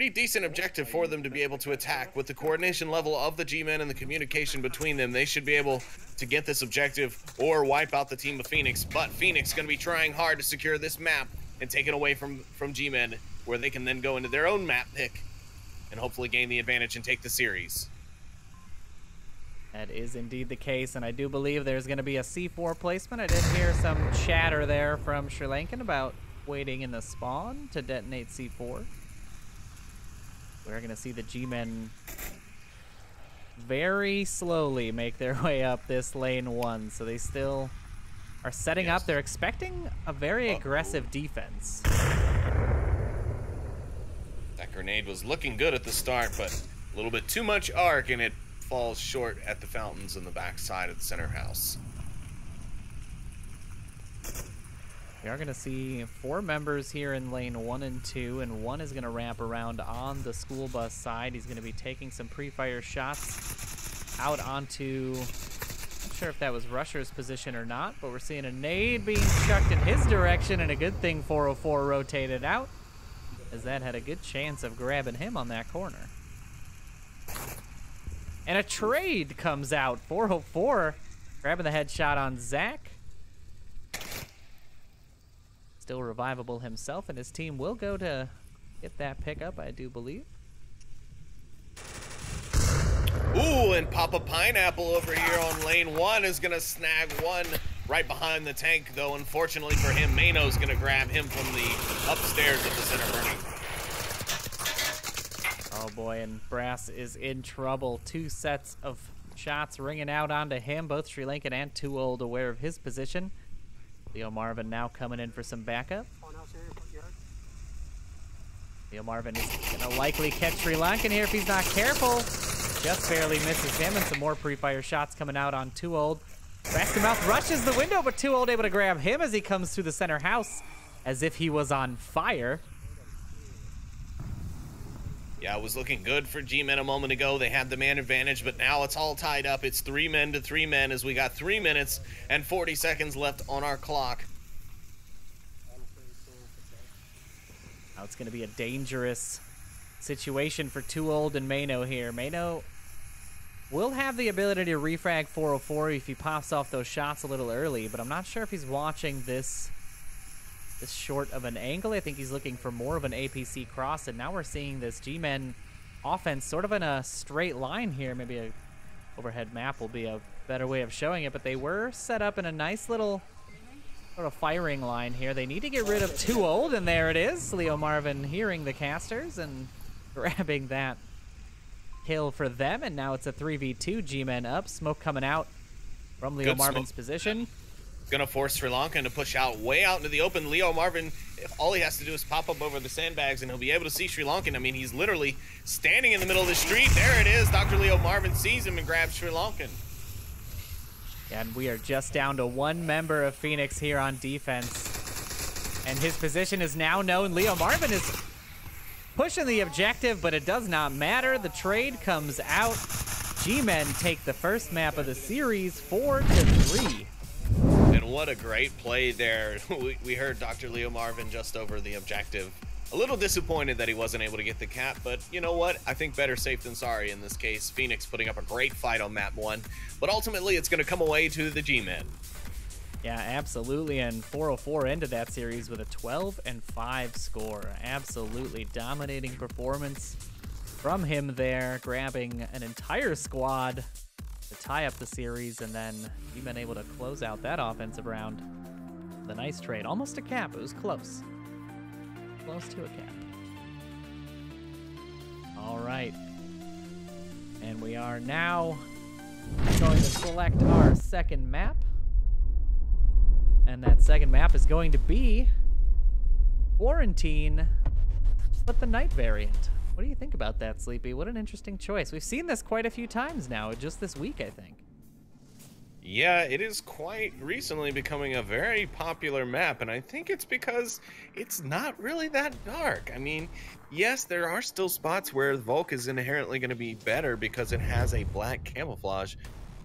decent objective for them to be able to attack. With the coordination level of the G-Men and the communication between them, they should be able to get this objective or wipe out the team of Phoenix. But Phoenix going to be trying hard to secure this map and take it away from G-Men, where they can then go into their own map pick and hopefully gain the advantage and take the series. That is indeed the case, and I do believe there's going to be a C4 placement. I did hear some chatter there from Sri Lankan about waiting in the spawn to detonate C4. We're going to see the G-Men very slowly make their way up this lane 1, so they still are setting up. They're expecting a very aggressive defense. That grenade was looking good at the start, but a little bit too much arc, and it falls short at the fountains in the back side of the center house. We are going to see 4 members here in lane 1 and 2, and one is going to wrap around on the school bus side. He's going to be taking some pre-fire shots out onto, not sure if that was Rusher's position or not, but we're seeing a nade being chucked in his direction, and a good thing 404 rotated out, as that had a good chance of grabbing him on that corner. And a trade comes out. 404 grabbing the headshot on Zach. Still revivable himself, and his team will go to get that pickup, I do believe. Ooh, and Papa Pineapple over here on lane 1 is going to snag one right behind the tank, though unfortunately for him, Mano's going to grab him from the upstairs of the center burning. Oh boy, and Brass is in trouble. 2 sets of shots ringing out onto him, both Sri Lankan and Too Old aware of his position. Leo Marvin now coming in for some backup. Leo Marvin is going to likely catch Sri Lankan here if he's not careful. Just barely misses him, and some more pre-fire shots coming out on Too Old. Mouth rushes the window, but Too Old able to grab him as he comes through the center house as if he was on fire. Yeah, it was looking good for G-Men a moment ago. They had the man advantage, but now it's all tied up. It's 3 men to 3 men as we got 3 minutes and 40 seconds left on our clock. Now it's going to be a dangerous situation for Too Old and Mano here. Mano will have the ability to refrag 404 if he pops off those shots a little early, but I'm not sure if he's watching this short of an angle. I think he's looking for more of an APC cross, and now we're seeing this G-Men offense sort of in a straight line here. Maybe a overhead map will be a better way of showing it, but they were set up in a nice little sort of firing line here. They need to get rid of Too Old, and there it is. Leo Marvin hearing the casters and grabbing that kill for them, and now it's a 3v2. G-Men up, smoke coming out from Leo Marvin's position. Gonna force Sri Lankan to push out way out into the open. Leo Marvin, all he has to do is pop up over the sandbags and he'll be able to see Sri Lankan. I mean, he's literally standing in the middle of the street. There it is. Dr. Leo Marvin sees him and grabs Sri Lankan. And we are just down to 1 member of Phoenix here on defense, and his position is now known. Leo Marvin is pushing the objective, but it does not matter. The trade comes out. G-Men take the first map of the series 4-3. And what a great play there. We heard Dr. Leo Marvin just over the objective. A little disappointed that he wasn't able to get the cap, but you know what? I think better safe than sorry in this case. Phoenix putting up a great fight on map 1, but ultimately it's going to come away to the G-Men. Yeah, absolutely, and 404 ended that series with a 12-5 score. Absolutely dominating performance from him there, grabbing an entire squad to tie up the series, and then you've been able to close out that offensive round with a nice trade. Almost a cap. It was close. Close to a cap. All right. And we are now going to select our second map. And that second map is going to be Quarantine, but the night variant. What do you think about that, Sleepy? What an interesting choice. We've seen this quite a few times now, just this week, I think. Yeah, it is quite recently becoming a very popular map, and I think it's because it's not really that dark. I mean, yes, there are still spots where Volk is inherently going to be better because it has a black camouflage,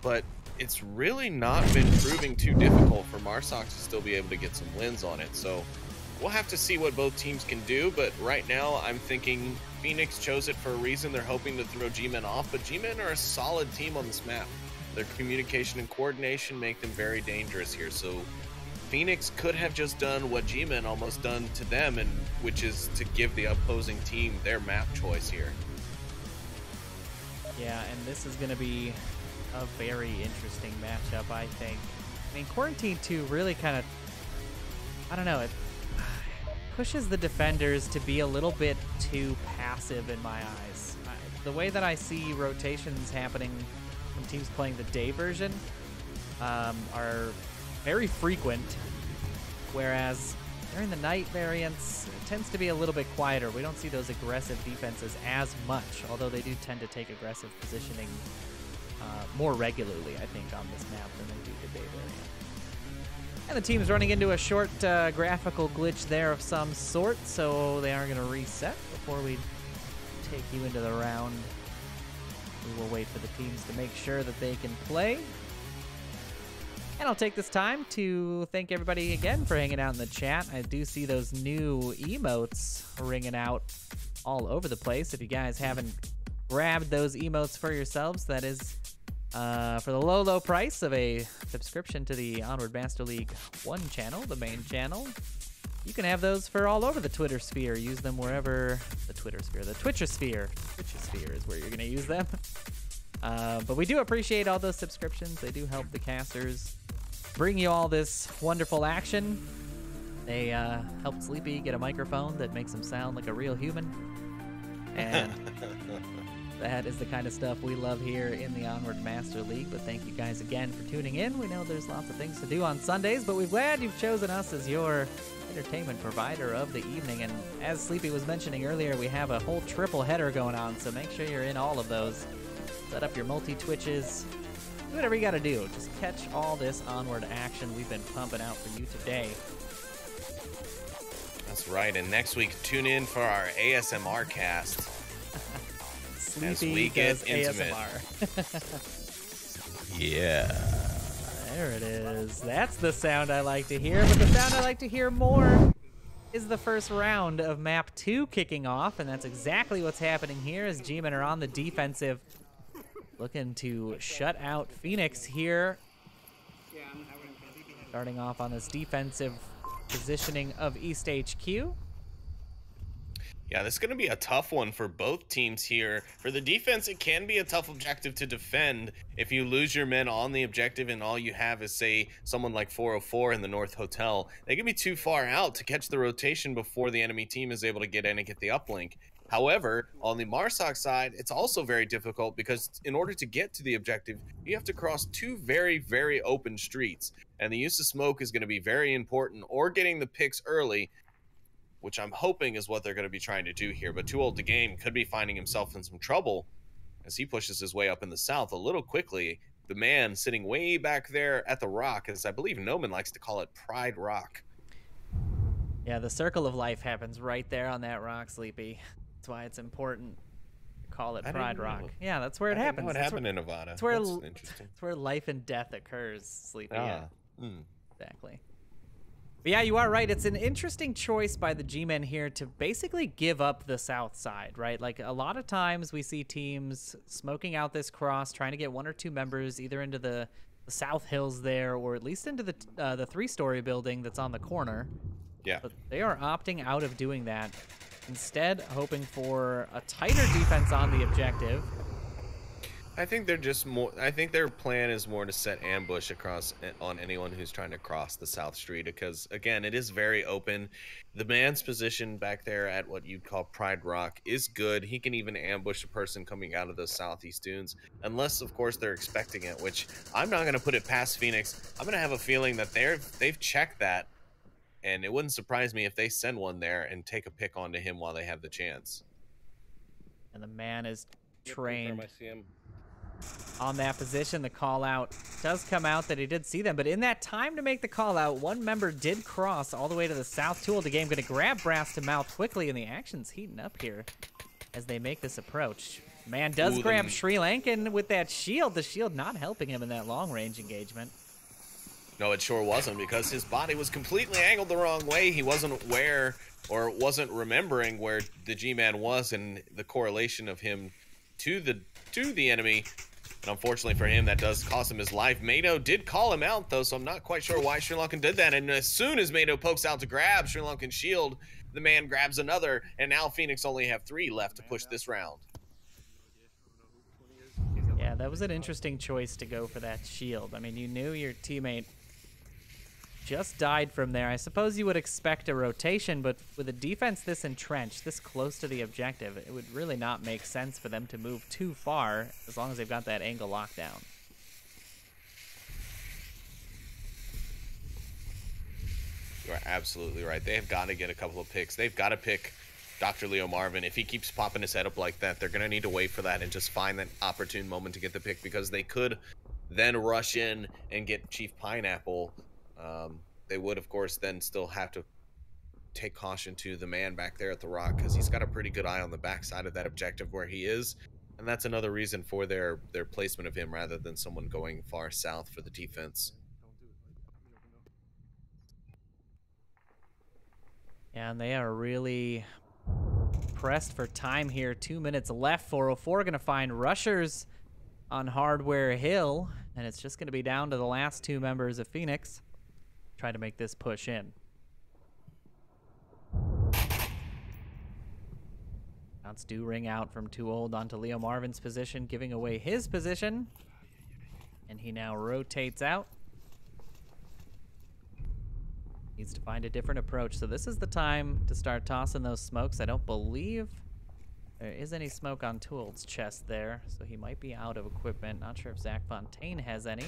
but it's really not been proving too difficult for Marsox to still be able to get some wins on it. So we'll have to see what both teams can do, but right now I'm thinking Phoenix chose it for a reason. They're hoping to throw G-Men off, but G-Men are a solid team on this map. Their communication and coordination make them very dangerous here. So Phoenix could have just done what G-Men almost done to them, and which is to give the opposing team their map choice here. Yeah, and this is going to be a very interesting matchup, I think. I mean, Quarantine 2 really kind of, I don't know, it pushes the defenders to be a little bit too passive in my eyes. The way that I see rotations happening from teams playing the day version are very frequent, whereas during the night variants, it tends to be a little bit quieter. We don't see those aggressive defenses as much, although they do tend to take aggressive positioning more regularly, I think, on this map than they do the day variant. And the team's running into a short graphical glitch there of some sort, so they are going to reset before we take you into the round. We will wait for the teams to make sure that they can play. And I'll take this time to thank everybody again for hanging out in the chat. I do see those new emotes ringing out all over the place. If you guys haven't grabbed those emotes for yourselves, that is for the low, low price of a subscription to the Onward Master League 1 channel, the main channel. You can have those for all over the Twitter sphere. Use them wherever the Twitter sphere, the Twitcher sphere. Twitcher sphere is where you're going to use them. But we do appreciate all those subscriptions. They do help the casters bring you all this wonderful action. They helped Sleepy get a microphone that makes him sound like a real human. And that is the kind of stuff we love here in the Onward Master League. But thank you guys again for tuning in. We know there's lots of things to do on Sundays, but we're glad you've chosen us as your entertainment provider of the evening. And as Sleepy was mentioning earlier, we have a whole triple header going on, so make sure you're in all of those. Set up your multi-twitches. Do whatever you gotta do. Just catch all this Onward action we've been pumping out for you today. That's right, and next week, tune in for our ASMR cast. Sleepy as we get intimate. ASMR. Yeah. There it is. That's the sound I like to hear, but the sound I like to hear more is the first round of map 2 kicking off, and that's exactly what's happening here as G-Men are on the defensive, looking to shut out Phoenix here. Starting off on this defensive positioning of East HQ. Yeah, this is going to be a tough one for both teams here. For the defense, it can be a tough objective to defend if you lose your men on the objective and all you have is, say, someone like 404 in the North Hotel. They can be too far out to catch the rotation before the enemy team is able to get in and get the uplink. However, on the Marsoc side, it's also very difficult because in order to get to the objective, you have to cross two very, very open streets. And the use of smoke is going to be very important, or getting the picks early, which I'm hoping is what they're going to be trying to do here. But Too Old to Game could be finding himself in some trouble as he pushes his way up in the south a little quickly. The man sitting way back there at the rock, as I believe Noman likes to call it, Pride Rock. Yeah, the circle of life happens right there on that rock, Sleepy. That's why it's important to call it Pride Rock. Yeah, that's where it happens. What happened in Nevada? That's where, interesting. That's where life and death occurs, Sleepy. Ah. Yeah. Exactly. But yeah, you are right. It's an interesting choice by the G-Men here to basically give up the south side, right? Like, a lot of times we see teams smoking out this cross, trying to get one or two members either into the south hills there, or at least into the three-story building that's on the corner. Yeah. But they are opting out of doing that. Instead, hoping for a tighter defense on the objective. I think they're just more. I think their plan is more to set ambush across on anyone who's trying to cross the South Street, because again, it is very open. The man's position back there at what you'd call Pride Rock is good. He can even ambush a person coming out of those southeast dunes, unless of course they're expecting it, which I'm not going to put it past Phoenix. I'm going to have a feeling that they've checked that, and it wouldn't surprise me if they send one there and take a pick onto him while they have the chance. And the man is trained on that position. The call out does come out that he did see them, but in that time to make the call out, one member did cross all the way to the south. Too Old to Game going to grab Brass to mouth quickly, and the action's heating up here as they make this approach. Man does grab Sri Lankan with that shield, the shield not helping him in that long range engagement. No, it sure wasn't, because his body was completely angled the wrong way. He wasn't aware or wasn't remembering where the G-Man was and the correlation of him to the enemy. And unfortunately for him, that does cost him his life. Mado did call him out, though, so I'm not quite sure why Sri Lankan did that. And as soon as Mado pokes out to grab Sri Lankan's shield, the man grabs another, and now Phoenix only have 3 left to push this round. Yeah, that was an interesting choice to go for that shield. I mean, you knew your teammate just died from there. I suppose you would expect a rotation, but with a defense this entrenched, this close to the objective, it would really not make sense for them to move too far as long as they've got that angle locked down. You are absolutely right. They have got to get a couple of picks. They've got to pick Dr. Leo Marvin. If he keeps popping his head up like that, they're going to need to wait for that and just find that opportune moment to get the pick, because they could then rush in and get Chief Pineapple. They would, of course, then still have to take caution to the man back there at the rock, because he's got a pretty good eye on the backside of that objective where he is. And that's another reason for their placement of him rather than someone going far south for the defense. Yeah, and they are really pressed for time here. 2 minutes left. 404 going to find rushers on Hardware Hill, and it's just going to be down to the last two members of Phoenix. Try to make this push in. Shots do ring out from Too Old onto Leo Marvin's position, giving away his position. And he now rotates out. Needs to find a different approach. So this is the time to start tossing those smokes. I don't believe there is any smoke on Too Old's chest there, so he might be out of equipment. Not sure if Zach Fontaine has any.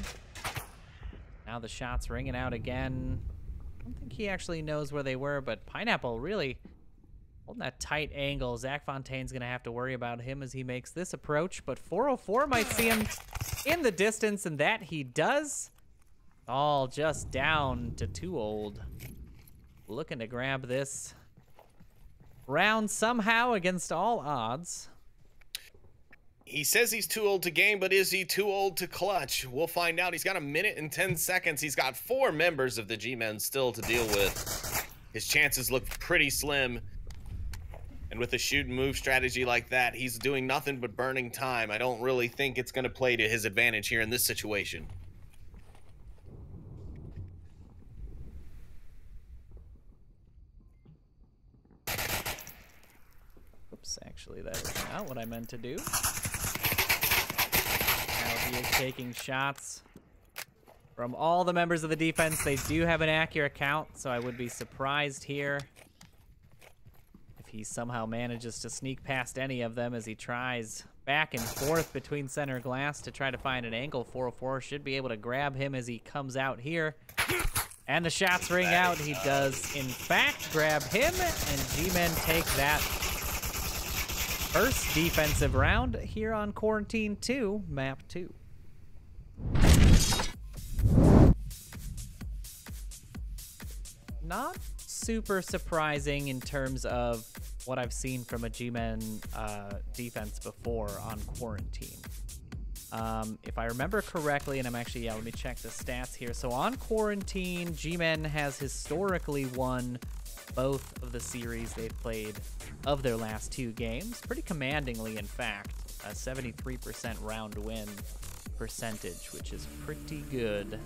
Now the shots ringing out again. I don't think he actually knows where they were, but Pineapple really holding that tight angle. Zach Fontaine's going to have to worry about him as he makes this approach, but 404 might see him in the distance, and that he does. All just down to Too Old. Looking to grab this round somehow against all odds. He says he's too old to game, but is he too old to clutch? We'll find out. He's got 1 minute and 10 seconds. He's got 4 members of the G-Men still to deal with. His chances look pretty slim. And with a shoot and move strategy like that, he's doing nothing but burning time. I don't really think it's going to play to his advantage here in this situation. Oops, actually, that is not what I meant to do. Now he is taking shots from all the members of the defense. They do have an accurate count, so I would be surprised here if he somehow manages to sneak past any of them as he tries back and forth between center glass to try to find an angle. 404 should be able to grab him as he comes out here. And the shots ring out. He does, in fact, grab him, and G-Men take that first defensive round here on Quarantine 2, Map 2. Not super surprising in terms of what I've seen from a G-Men defense before on Quarantine. If I remember correctly, and I'm actually, let me check the stats here. So on Quarantine, G-Men has historically won both of the series they've played of their last 2 games. Pretty commandingly, in fact. A 73% round win percentage, which is pretty good.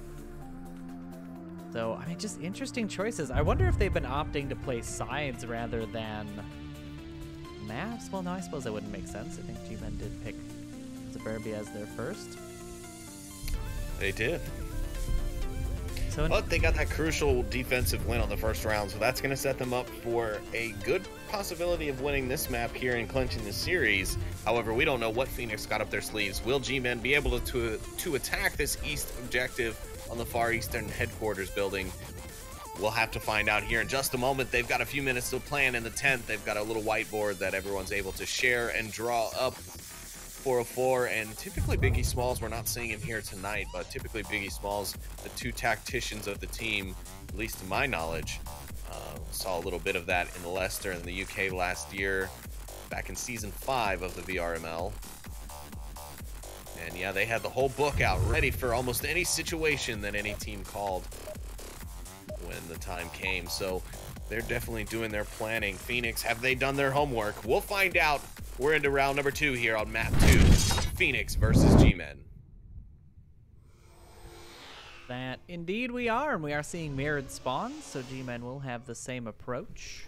So, I mean, just interesting choices. I wonder if they've been opting to play sides rather than maps. Well, no, I suppose that wouldn't make sense. I think G-Men did pick Suburbia as their first. They did. So but they got that crucial defensive win on the first round, so that's going to set them up for a good possibility of winning this map here and clinching the series. However, we don't know what Phoenix got up their sleeves. Will G-Men be able to attack this east objective on the far eastern headquarters building? We'll have to find out here in just a moment. They've got a few minutes to plan in the tent. They've got a little whiteboard that everyone's able to share and draw up. 404, and typically Biggie Smalls, we're not seeing him here tonight, but typically Biggie Smalls, the 2 tacticians of the team, at least to my knowledge, saw a little bit of that in Leicester in the UK last year, back in Season 5 of the VRML. And yeah, they had the whole book out, ready for almost any situation that any team called when the time came. So they're definitely doing their planning. Phoenix, have they done their homework? We'll find out. We're into round number 2 here on map 2. Phoenix versus G-Men. That indeed we are, and we are seeing mirrored spawns, so G-Men will have the same approach.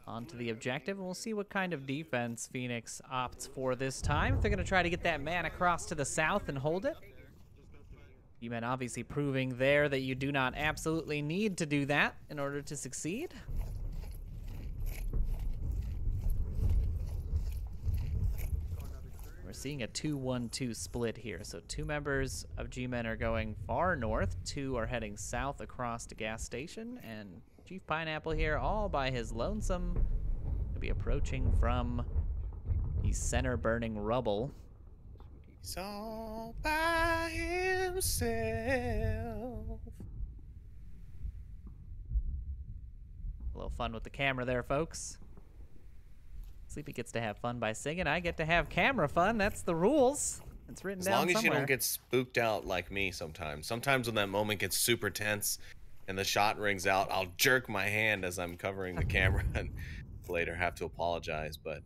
onto the objective, and we'll see what kind of defense Phoenix opts for this time. If they're going to try to get that man across to the south and hold it. G-Men obviously proving there that you do not absolutely need to do that in order to succeed. We're seeing a 2-1-2 split here. So 2 members of G-Men are going far north, 2 are heading south across to gas station, and Chief Pineapple here all by his lonesome to be approaching from the center burning rubble. He's all by himself. A little fun with the camera there, folks. Sleepy gets to have fun by singing. I get to have camera fun. That's the rules. It's written down somewhere. As long as you don't get spooked out like me sometimes. Sometimes when that moment gets super tense and the shot rings out, I'll jerk my hand as I'm covering the camera and later have to apologize. But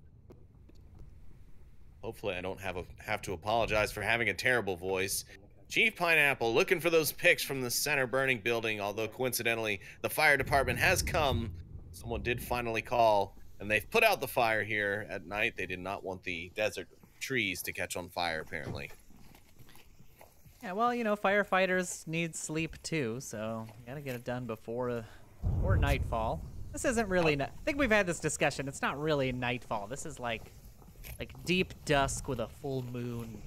hopefully I don't have to apologize for having a terrible voice. Chief Pineapple looking for those pics from the center burning building, although coincidentally the fire department has come. Someone did finally call, and they've put out the fire here at night. They did not want the desert trees to catch on fire, apparently. Yeah, well, you know, firefighters need sleep too, so you gotta get it done before nightfall. This isn't really, I think we've had this discussion. It's not really nightfall. This is like deep dusk with a full moon.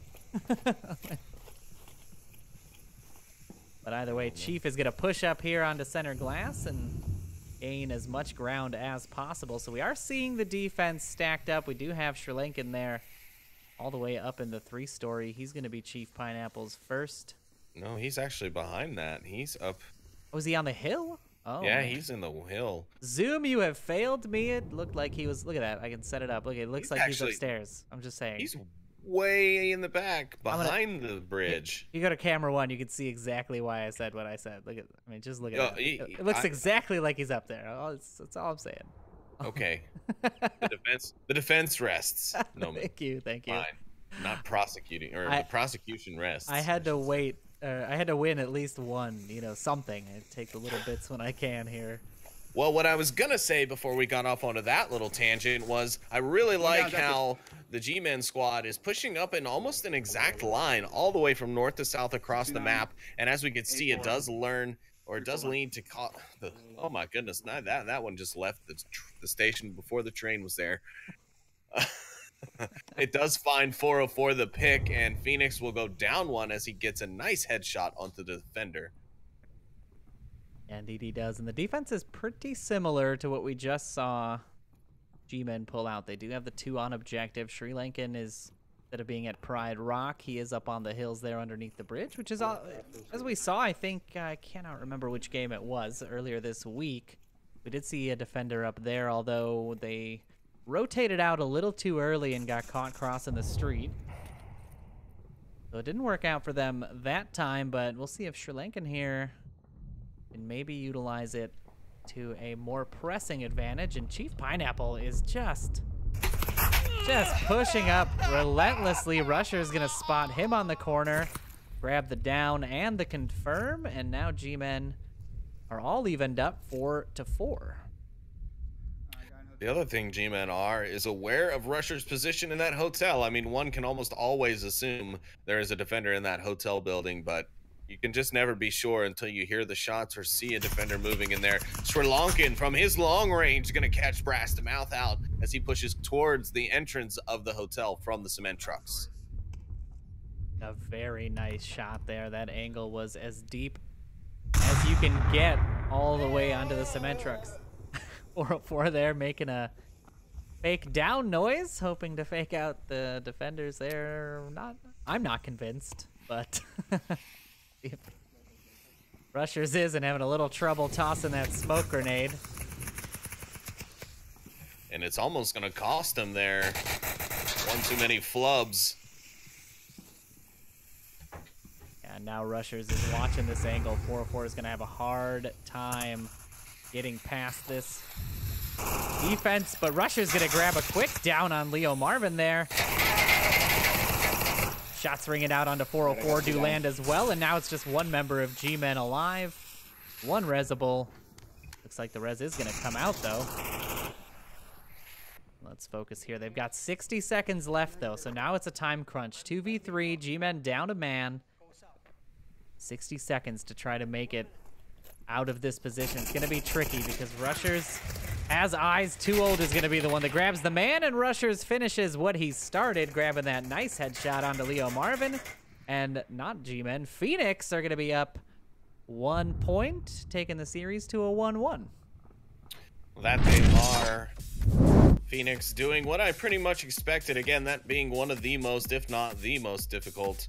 But either way, Chief is gonna push up here onto center glass and gain as much ground as possible. So we are seeing the defense stacked up. We do have Sri Lankan there all the way up in the 3-story. He's going to be Chief Pineapple's first. No, he's actually behind that. He's up. Oh, is he on the hill? Oh. Yeah, he's in the hill. Zoom, you have failed me. It looked like he was. Look at that. I can set it up. Look, it looks like he's upstairs. I'm just saying. He's way in the back behind the bridge. You go to camera 1, you can see exactly why I said what I said. Look at, I mean, just look at it. It looks exactly like he's up there. That's all I'm saying. Okay. The defense rests. No, thank you. Fine. Not prosecuting, or the prosecution rests. I had to wait. I had to win at least one, something. I take the little bits when I can here. Well, what I was gonna say before we got off onto that little tangent was I really like how the G-Men squad is pushing up in almost an exact line all the way from north to south across the map. And as we can see, it does lean to oh my goodness, that one just left the station before the train was there. It does find 404 the pick, and Phoenix will go down one as he gets a nice headshot onto the defender. And DD does, and the defense is pretty similar to what we just saw G-Men pull out. They do have the 2 on objective. Sri Lankan is, instead of being at Pride Rock, he is up on the hills there underneath the bridge, which is, as we saw, I think, I cannot remember which game it was, earlier this week. We did see a defender up there, although they rotated out a little too early and got caught crossing the street. So it didn't work out for them that time, but we'll see if Sri Lankan here and maybe utilize it to a more pressing advantage. And Chief Pineapple is just pushing up relentlessly. Rusher's gonna spot him on the corner, grab the down and the confirm, and now G-Men are all evened up 4-4. The other thing G-Men is aware of Rusher's position in that hotel. I mean, one can almost always assume there is a defender in that hotel building, but you can just never be sure until you hear the shots or see a defender moving in there. Sri Lankan, from his long range, going to catch Brass to mouth out as he pushes towards the entrance of the hotel from the cement trucks. A very nice shot there. That angle was as deep as you can get all the way onto the cement trucks. 404 there, making a fake down noise, hoping to fake out the defenders there. I'm not convinced, but Rushers is and having a little trouble tossing that smoke grenade. And it's almost going to cost him there. One too many flubs. Yeah, now Rushers is watching this angle. 404 is going to have a hard time getting past this defense, but Rushers going to grab a quick down on Leo Marvin there. Shots ringing out onto 404 do land as well, and now it's just one member of G-Men alive. One resable. Looks like the res is going to come out, though. Let's focus here. They've got 60 seconds left, though, so now it's a time crunch. 2v3, G-Men down a man. 60 seconds to try to make it out of this position. It's going to be tricky because Rushers has eyes. Too Old is going to be the one that grabs the man, and Rushers finishes what he started, grabbing that nice headshot onto Leo Marvin. And not G-Men. Phoenix are going to be up 1 point, taking the series to a 1-1. That they are. Phoenix doing what I pretty much expected. Again, that being one of the most, if not the most difficult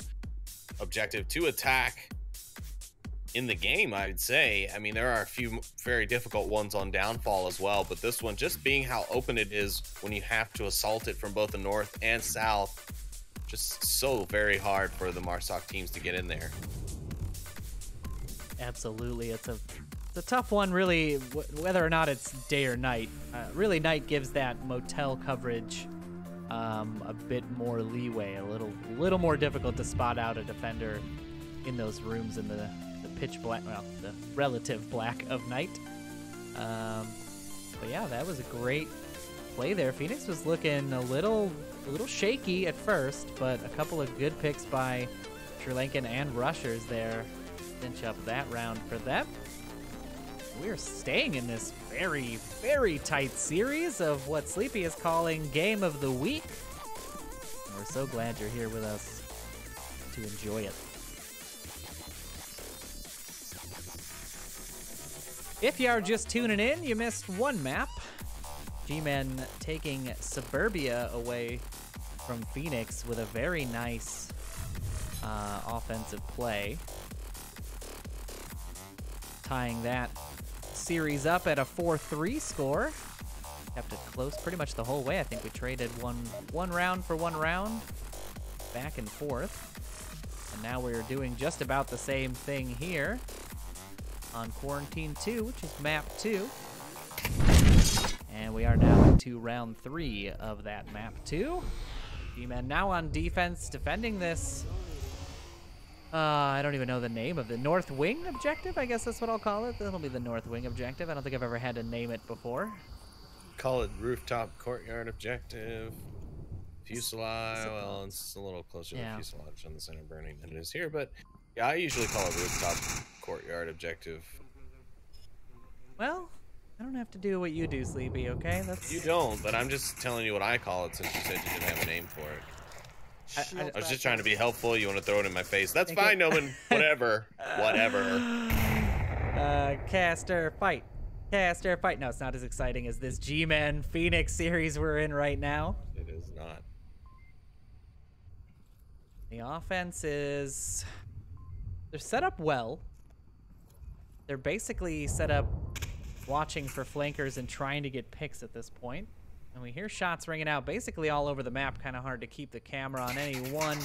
objective to attack in the game, I'd say. I mean, there are a few very difficult ones on Downfall as well, but this one, just being how open it is when you have to assault it from both the north and south, just so very hard for the Marsoc teams to get in there. Absolutely. It's a tough one, really, whether or not it's day or night. Really, night gives that motel coverage a bit more leeway, a little more difficult to spot out a defender in those rooms in the pitch black, well, the relative black of night. But yeah, that was a great play there. Phoenix was looking a little shaky at first, but a couple of good picks by Sri Lankan and Rushers there cinch up that round for them. We're staying in this very, very tight series of what Sleepy is calling Game of the Week. And we're so glad you're here with us to enjoy it. If you are just tuning in, you missed one map. G-Men taking Suburbia away from Phoenix with a very nice offensive play. Tying that series up at a 4-3 score. Kept it close pretty much the whole way. I think we traded one round for one round, back and forth. And now we're doing just about the same thing here on Quarantine 2, which is map 2. And we are now into round 3 of that map 2. G-Men now on defense, defending this I don't even know the name of the North Wing objective. I guess that's what I'll call it. That'll be the North Wing objective. I don't think I've ever had to name it before. Call it Rooftop Courtyard Objective. Fuselage. Well, it's a little closer to Fuselage on the center burning than it is here, but yeah, I usually call it Rooftop Courtyard Objective. Well, I don't have to do what you do, Sleepy, okay? You don't, but I'm just telling you what I call it since you said you didn't have a name for it. I was just trying to be helpful. You want to throw it in my face? That's fine, Noman. Whatever. Whatever. Caster fight. Caster fight. No, it's not as exciting as this G-Men Phoenix series we're in right now. It is not. The offense is... They're set up well. They're basically set up watching for flankers and trying to get picks at this point. And we hear shots ringing out basically all over the map. Kind of hard to keep the camera on any one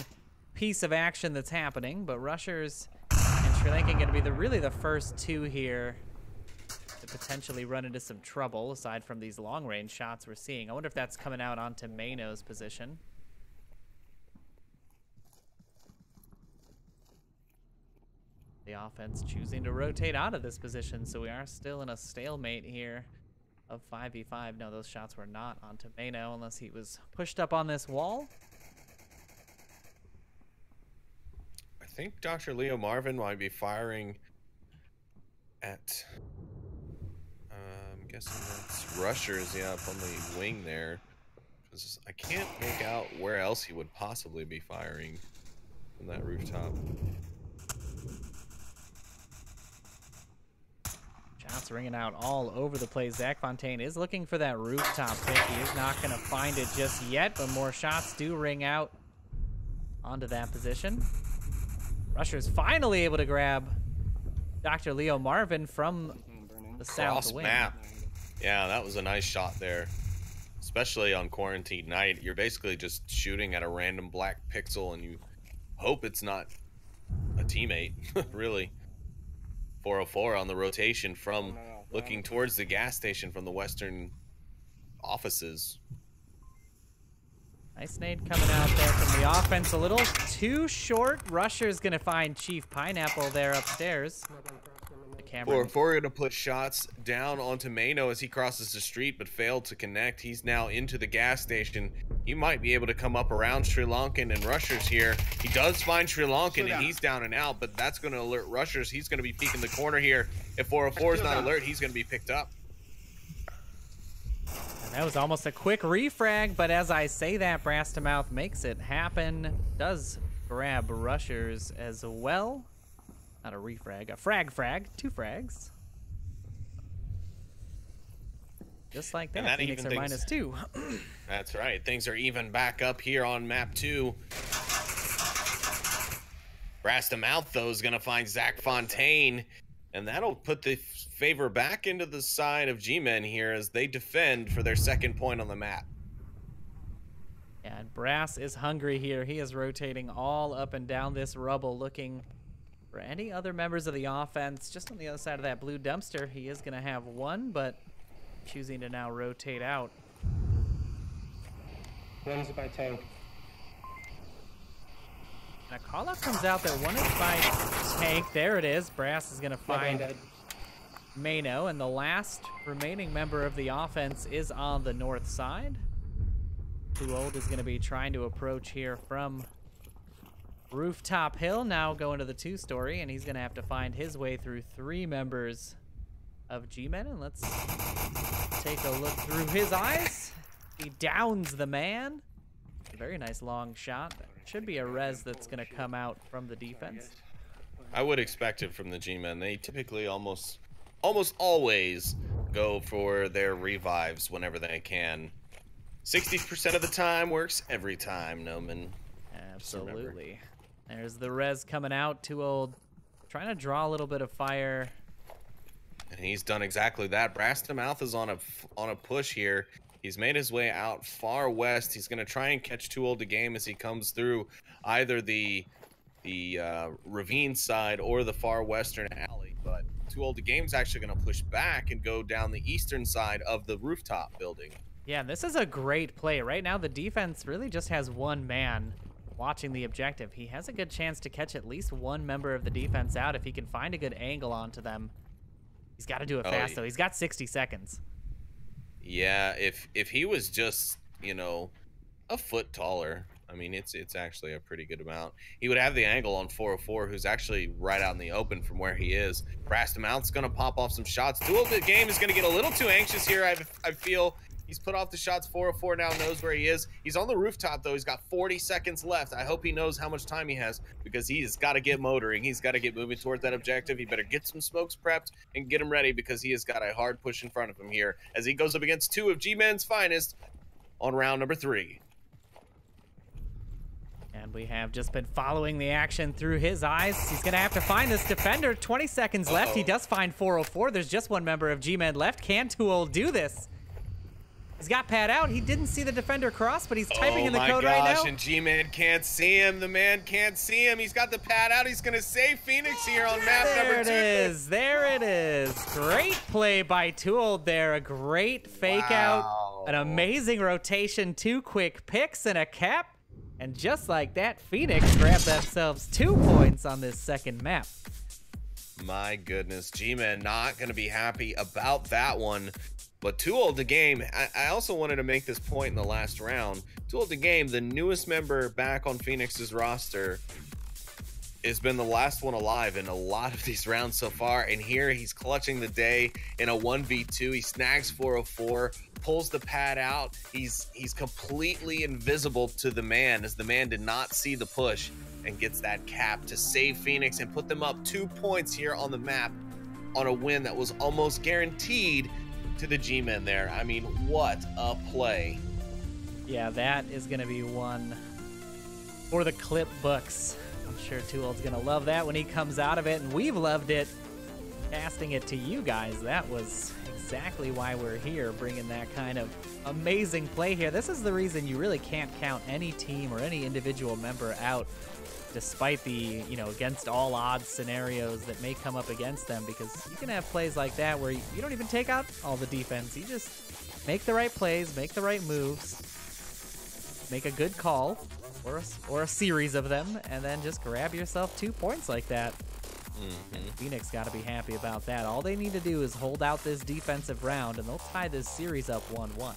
piece of action that's happening. But Rushers and Sri Lankan going to be really the first two here to potentially run into some trouble, aside from these long-range shots we're seeing. I wonder if that's coming out onto Mano's position. The offense choosing to rotate out of this position, so we are still in a stalemate here of 5v5. No, those shots were not onto Mano unless he was pushed up on this wall. I think Dr. Leo Marvin might be firing at, I'm guessing that's Rushers, yeah, up on the wing there. Because I can't make out where else he would possibly be firing from that rooftop. Shots ringing out all over the place. Zach Fontaine is looking for that rooftop pick. He is not going to find it just yet, but more shots do ring out onto that position. Rusher's finally able to grab Dr. Leo Marvin from the south wing. Map. Yeah, that was a nice shot there. Especially on Quarantine Night. You're basically just shooting at a random black pixel and you hope it's not a teammate, really. 404 on the rotation from looking towards the gas station from the western offices. Nice nade coming out there from the offense. A little too short. Rusher's going to find Chief Pineapple there upstairs. The Cameron. 404 going to put shots down onto Mano as he crosses the street, but failed to connect. He's now into the gas station. He might be able to come up around Sri Lankan and Rushers here. He does find Sri Lankan, and he's down and out, but that's going to alert Rushers. He's going to be peeking the corner here. If 404 is not alert, he's going to be picked up. And that was almost a quick refrag, but as I say that, Brastamouth makes it happen. Does grab Rushers as well. Not a refrag, a frag, 2 frags. Just like that, that Phoenix are -2. That's right. Things are even back up here on map 2. Brastamouth, though, is going to find Zach Fontaine, and that'll put the favor back into the side of G-Men here as they defend for their 2nd point on the map. Yeah, and Brass is hungry here. He is rotating all up and down this rubble, looking for any other members of the offense. Just on the other side of that blue dumpster, he is going to have one, but choosing to now rotate out. One's by tank. And a call-out comes out that one is by tank. There it is. Brass is going to find Mano, and the last remaining member of the offense is on the north side. Too Old is going to be trying to approach here from Rooftop Hill, now going to the 2-story, and he's going to have to find his way through 3 members of G-Men. And let's take a look through his eyes. He downs the man. A very nice long shot. Should be a res that's going to come out from the defense. I would expect it from the G-Men. They typically almost always go for their revives whenever they can. 60% of the time works every time, Noman. Absolutely. There's the res coming out. Too Old trying to draw a little bit of fire. And he's done exactly that. Brastamouth is on a push here. He's made his way out far west. He's going to try and catch Too Old to game as he comes through either the ravine side or the far western alley. But Too Old to game's actually going to push back and go down the eastern side of the rooftop building. Yeah, this is a great play. Right now, the defense really just has one man watching the objective. He has a good chance to catch at least one member of the defense out if he can find a good angle onto them. He's got to do it fast, though. He's got 60 seconds. Yeah, if he was just, you know, a foot taller, I mean, it's actually a pretty good amount. He would have the angle on 404, who's actually right out in the open from where he is. Brastamouth's going to pop off some shots. Too Old to game is going to get a little too anxious here, I feel. He's put off the shots. 404 now knows where he is. He's on the rooftop, though. He's got 40 seconds left. I hope he knows how much time he has because he's got to get motoring. He's got to get moving towards that objective. He better get some smokes prepped and get him ready because he has got a hard push in front of him here as he goes up against 2 of G-Men's finest on round number 3. And we have just been following the action through his eyes. He's going to have to find this defender. 20 seconds left. He does find 404. There's just one member of G-Men left. Can Too Old do this? He's got Pat out. He didn't see the defender cross, but he's typing in the code right now. Oh my gosh, and G-Man can't see him. The man can't see him. He's got the Pat out. He's going to save Phoenix here on map number 2. There it is. There it is. Great play by Too Old there. A great fake out. An amazing rotation. 2 quick picks and a cap. And just like that, Phoenix grabbed themselves 2 points on this second map. My goodness, G-Man not going to be happy about that one. But Too Old to game, I also wanted to make this point in the last round. Too Old to game, the newest member back on Phoenix's roster, has been the last one alive in a lot of these rounds so far. And here he's clutching the day in a 1v2. He snags 404, pulls the pad out. He's completely invisible to the man as the man did not see the push and gets that cap to save Phoenix and put them up 2 points here on the map on a win that was almost guaranteed to the G-Men there. I mean, what a play. Yeah, that is going to be one for the clip books. I'm sure Too Old's going to love that when he comes out of it, and we've loved it casting it to you guys. That was exactly why we're here, bringing that kind of amazing play here. This is the reason you really can't count any team or any individual member out, despite the, against all odds scenarios that may come up against them, because you can have plays like that where you don't even take out all the defense. You just make the right plays, make the right moves, make a good call or a series of them, and then just grab yourself 2 points like that. And Phoenix got to be happy about that. All they need to do is hold out this defensive round, and they'll tie this series up 1-1.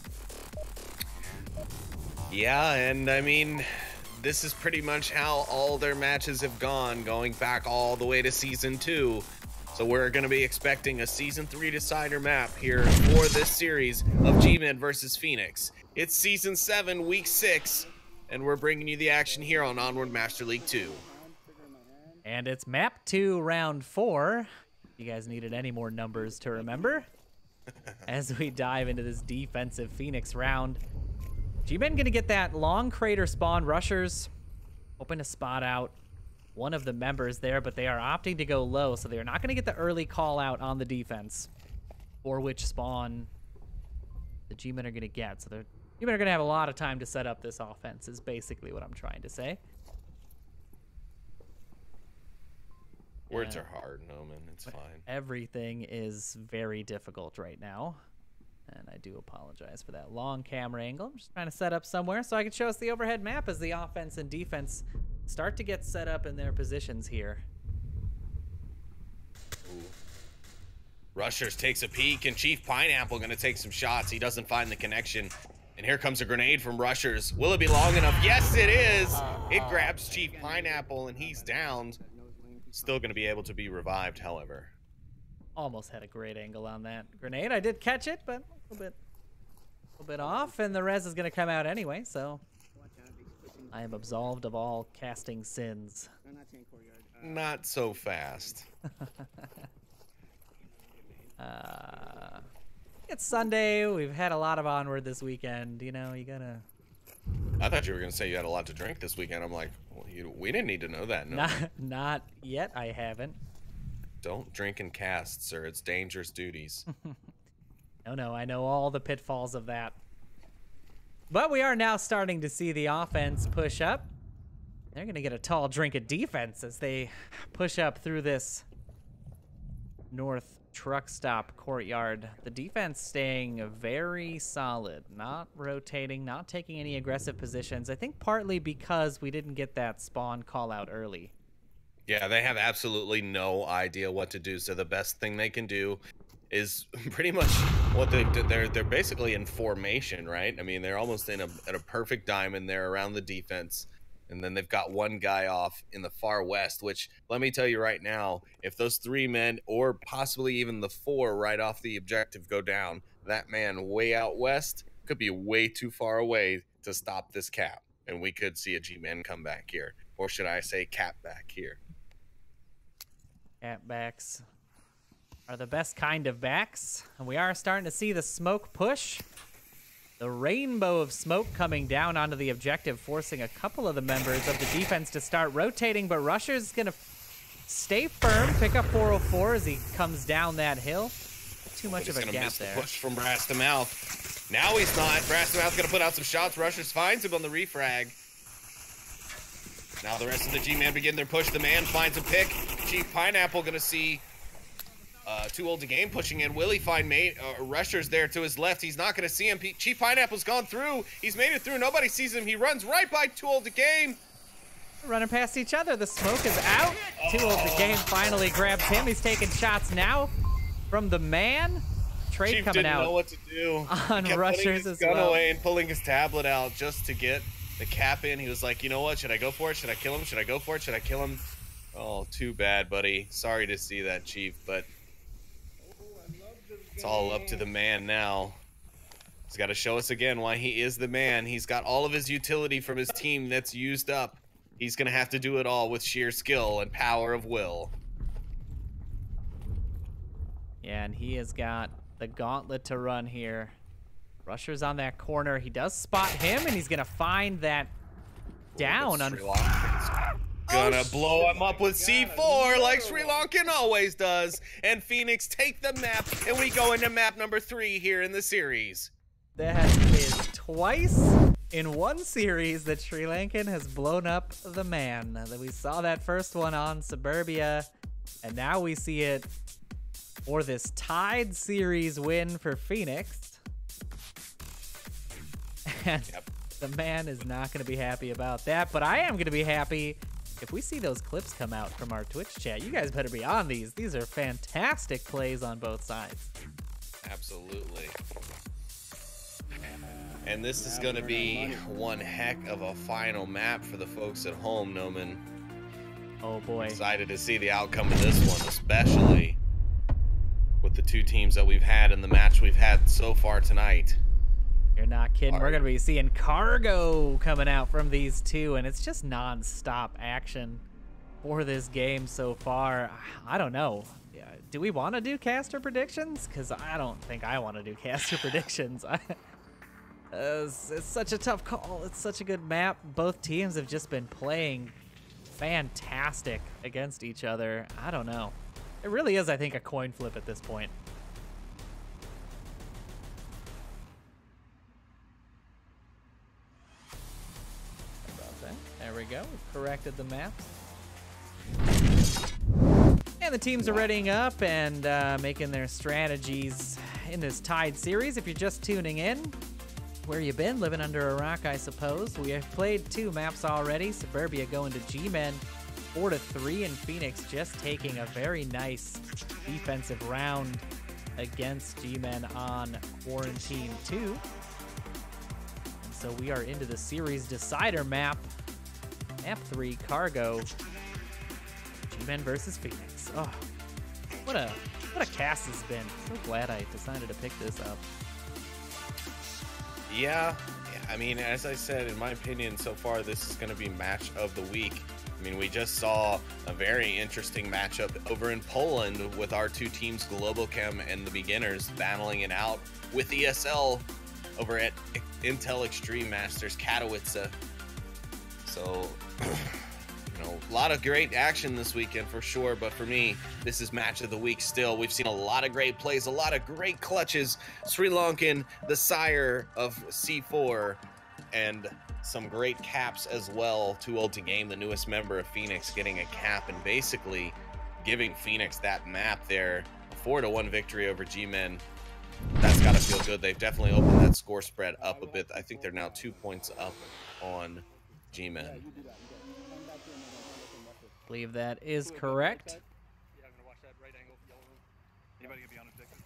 Yeah, and I mean, this is pretty much how all their matches have gone, going back all the way to Season 2. So we're going to be expecting a Season 3 decider map here for this series of G-Men versus Phoenix. It's Season 7, Week 6, and we're bringing you the action here on Onward Master League 2. And it's Map 2, Round 4. If you guys needed any more numbers to remember, as we dive into this defensive Phoenix round. G-Men going to get that long crater spawn. Rushers hoping to spot out one of the members there, but they are opting to go low, so they're not going to get the early call out on the defense for which spawn the G-Men are going to get. So the G-Men are going to have a lot of time to set up this offense is basically what I'm trying to say. Words are hard, Noman. It's fine. Everything is very difficult right now. And I do apologize for that long camera angle. I'm just trying to set up somewhere so I can show us the overhead map as the offense and defense start to get set up in their positions here. Ooh. Rushers takes a peek, and Chief Pineapple going to take some shots. He doesn't find the connection. And here comes a grenade from Rushers. Will it be long enough? Yes, it is. It grabs Chief Pineapple, and he's downed. Still going to be able to be revived, however. Almost had a great angle on that grenade. I did catch it, but a little bit off, and the res is going to come out anyway, so I am absolved of all casting sins. Not so fast. It's Sunday. We've had a lot of Onward this weekend. You know, you gotta... I thought you were going to say you had a lot to drink this weekend. I'm like, well, we didn't need to know that. No. Not yet, I haven't. Don't drink and cast, sir. It's dangerous duties. No, I know all the pitfalls of that. But we are now starting to see the offense push up. They're going to get a tall drink of defense as they push up through this north truck stop courtyard. The defense staying very solid, not rotating, not taking any aggressive positions. I think partly because we didn't get that spawn call out early. Yeah, they have absolutely no idea what to do. So the best thing they can do is pretty much what they're basically in formation, right? I mean, they're almost in a perfect diamond there around the defense. And then they've got one guy off in the far west, which let me tell you right now, if those 3 men or possibly even the 4 right off the objective go down, that man way out west could be way too far away to stop this cap. And we could see a G-Man come back here. Or should I say cap back here? Cap backs are the best kind of backs. And we are starting to see the smoke push. The rainbow of smoke coming down onto the objective, forcing a couple of the members of the defense to start rotating, but Rusher's going to stay firm, pick up 404 as he comes down that hill. Too much of a gap there. Push from Brass to Mouth. Now he's not. Brass to Mouth going to put out some shots. Rushers finds him on the refrag. Now the rest of the G-Man begin their push. The man finds a pick. Chief Pineapple going to see Too Old to Game pushing in. Will he find Rushers there to his left? He's not going to see him. Chief Pineapple's gone through. He's made it through. Nobody sees him. He runs right by Too Old to Game. Running past each other. The smoke is out. Too Old to Game finally grabs him. He's taking shots now from the man. Trade Chief coming didn't out know what to do. on he kept Rushers his as gun well. away and pulling his tablet out just to get the cap in. He was like, you know what? Should I go for it? Should I kill him? Should I go for it? Should I kill him? Oh, too bad, buddy. Sorry to see that, Chief, but it's all up to the man now. He's got to show us again why he is the man. He's got all of his utility from his team that's used up. He's going to have to do it all with sheer skill and power of will. Yeah, and he has got the gauntlet to run here. Rusher's on that corner. He does spot him, and he's going to find that down. Gonna blow him up with C4 like Sri Lankan always does. And Phoenix take the map, and we go into map number 3 here in the series. That is twice in one series that Sri Lankan has blown up the man. We saw that first one on Suburbia, and now we see it for this tied series win for Phoenix. And the man is not going to be happy about that, but I am going to be happy if we see those clips come out from our Twitch chat, you guys better be on these. These are fantastic plays on both sides. Absolutely. And this is going to be one heck of a final map for the folks at home, Noman. Oh boy. Excited to see the outcome of this one, especially with the two teams that we've had in the match we've had so far tonight. You're not kidding. We're going to be seeing cargo coming out from these two, and it's just non-stop action for this game so far. I don't know. Do we want to do caster predictions? Because I don't think I want to do caster predictions. It's such a tough call. It's such a good map. Both teams have just been playing fantastic against each other. I don't know. It really is, I think, a coin flip at this point. There we go. We've corrected the maps. And the teams are readying up and making their strategies in this tied series. If you're just tuning in, where you been? Living under a rock, I suppose. We have played 2 maps already. Suburbia going to G-Men 4-3, and Phoenix just taking a very nice defensive round against G-Men on Quarantine 2. And so we are into the series decider map. Map 3, Cargo, G-Men versus Phoenix. Oh, what a cast has been. So glad I decided to pick this up. Yeah, I mean, as I said, in my opinion, so far this is going to be match of the week. I mean, we just saw a very interesting matchup over in Poland with our two teams, Global Chem and the Beginners, battling it out with ESL over at Intel Extreme Masters Katowice. So, you know, a lot of great action this weekend for sure, but for me, this is match of the week still. We've seen a lot of great plays, a lot of great clutches. Sri Lankan, the sire of C4, and some great caps as well. Too Old to Game, the newest member of Phoenix, getting a cap and basically giving Phoenix that map there. A 4-1 victory over G-Men. That's got to feel good. They've definitely opened that score spread up a bit. I think they're now 2 points up on G-Men. I believe that is correct. Yeah, I'm gonna watch that right angle, yellow room. Anybody gonna be on objective?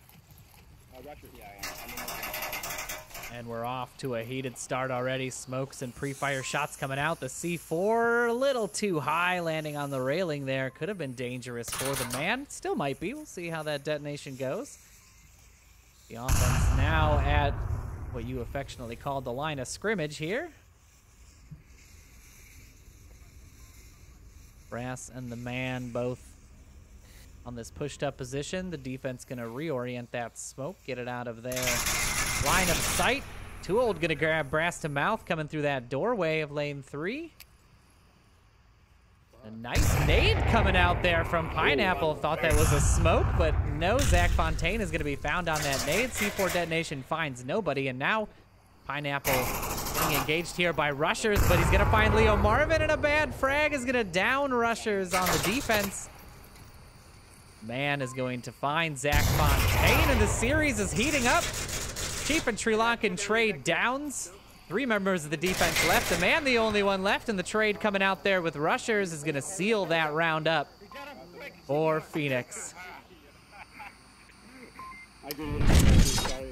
And we're off to a heated start already. Smokes and pre-fire shots coming out. The C4 a little too high, landing on the railing there. Could have been dangerous for the man. Still might be. We'll see how that detonation goes. The offense now at what you affectionately called the line of scrimmage here. Brass and the man both on this pushed up position. The defense going to reorient that smoke, get it out of their line of sight. Too Old going to grab Brass to mouth coming through that doorway of lane 3. A nice nade coming out there from Pineapple. Thought that was a smoke, but no, Zach Fontaine is going to be found on that nade. C4 detonation finds nobody, and now Pineapple getting engaged here by Rushers, but he's going to find Leo Marvin, and a bad frag is going to down Rushers on the defense. Man is going to find Zach Fontaine, and the series is heating up. Chief and Sri Lankan trade downs. 3 members of the defense left. The man, the only one left, and the trade coming out there with Rushers is going to seal that round up for Phoenix.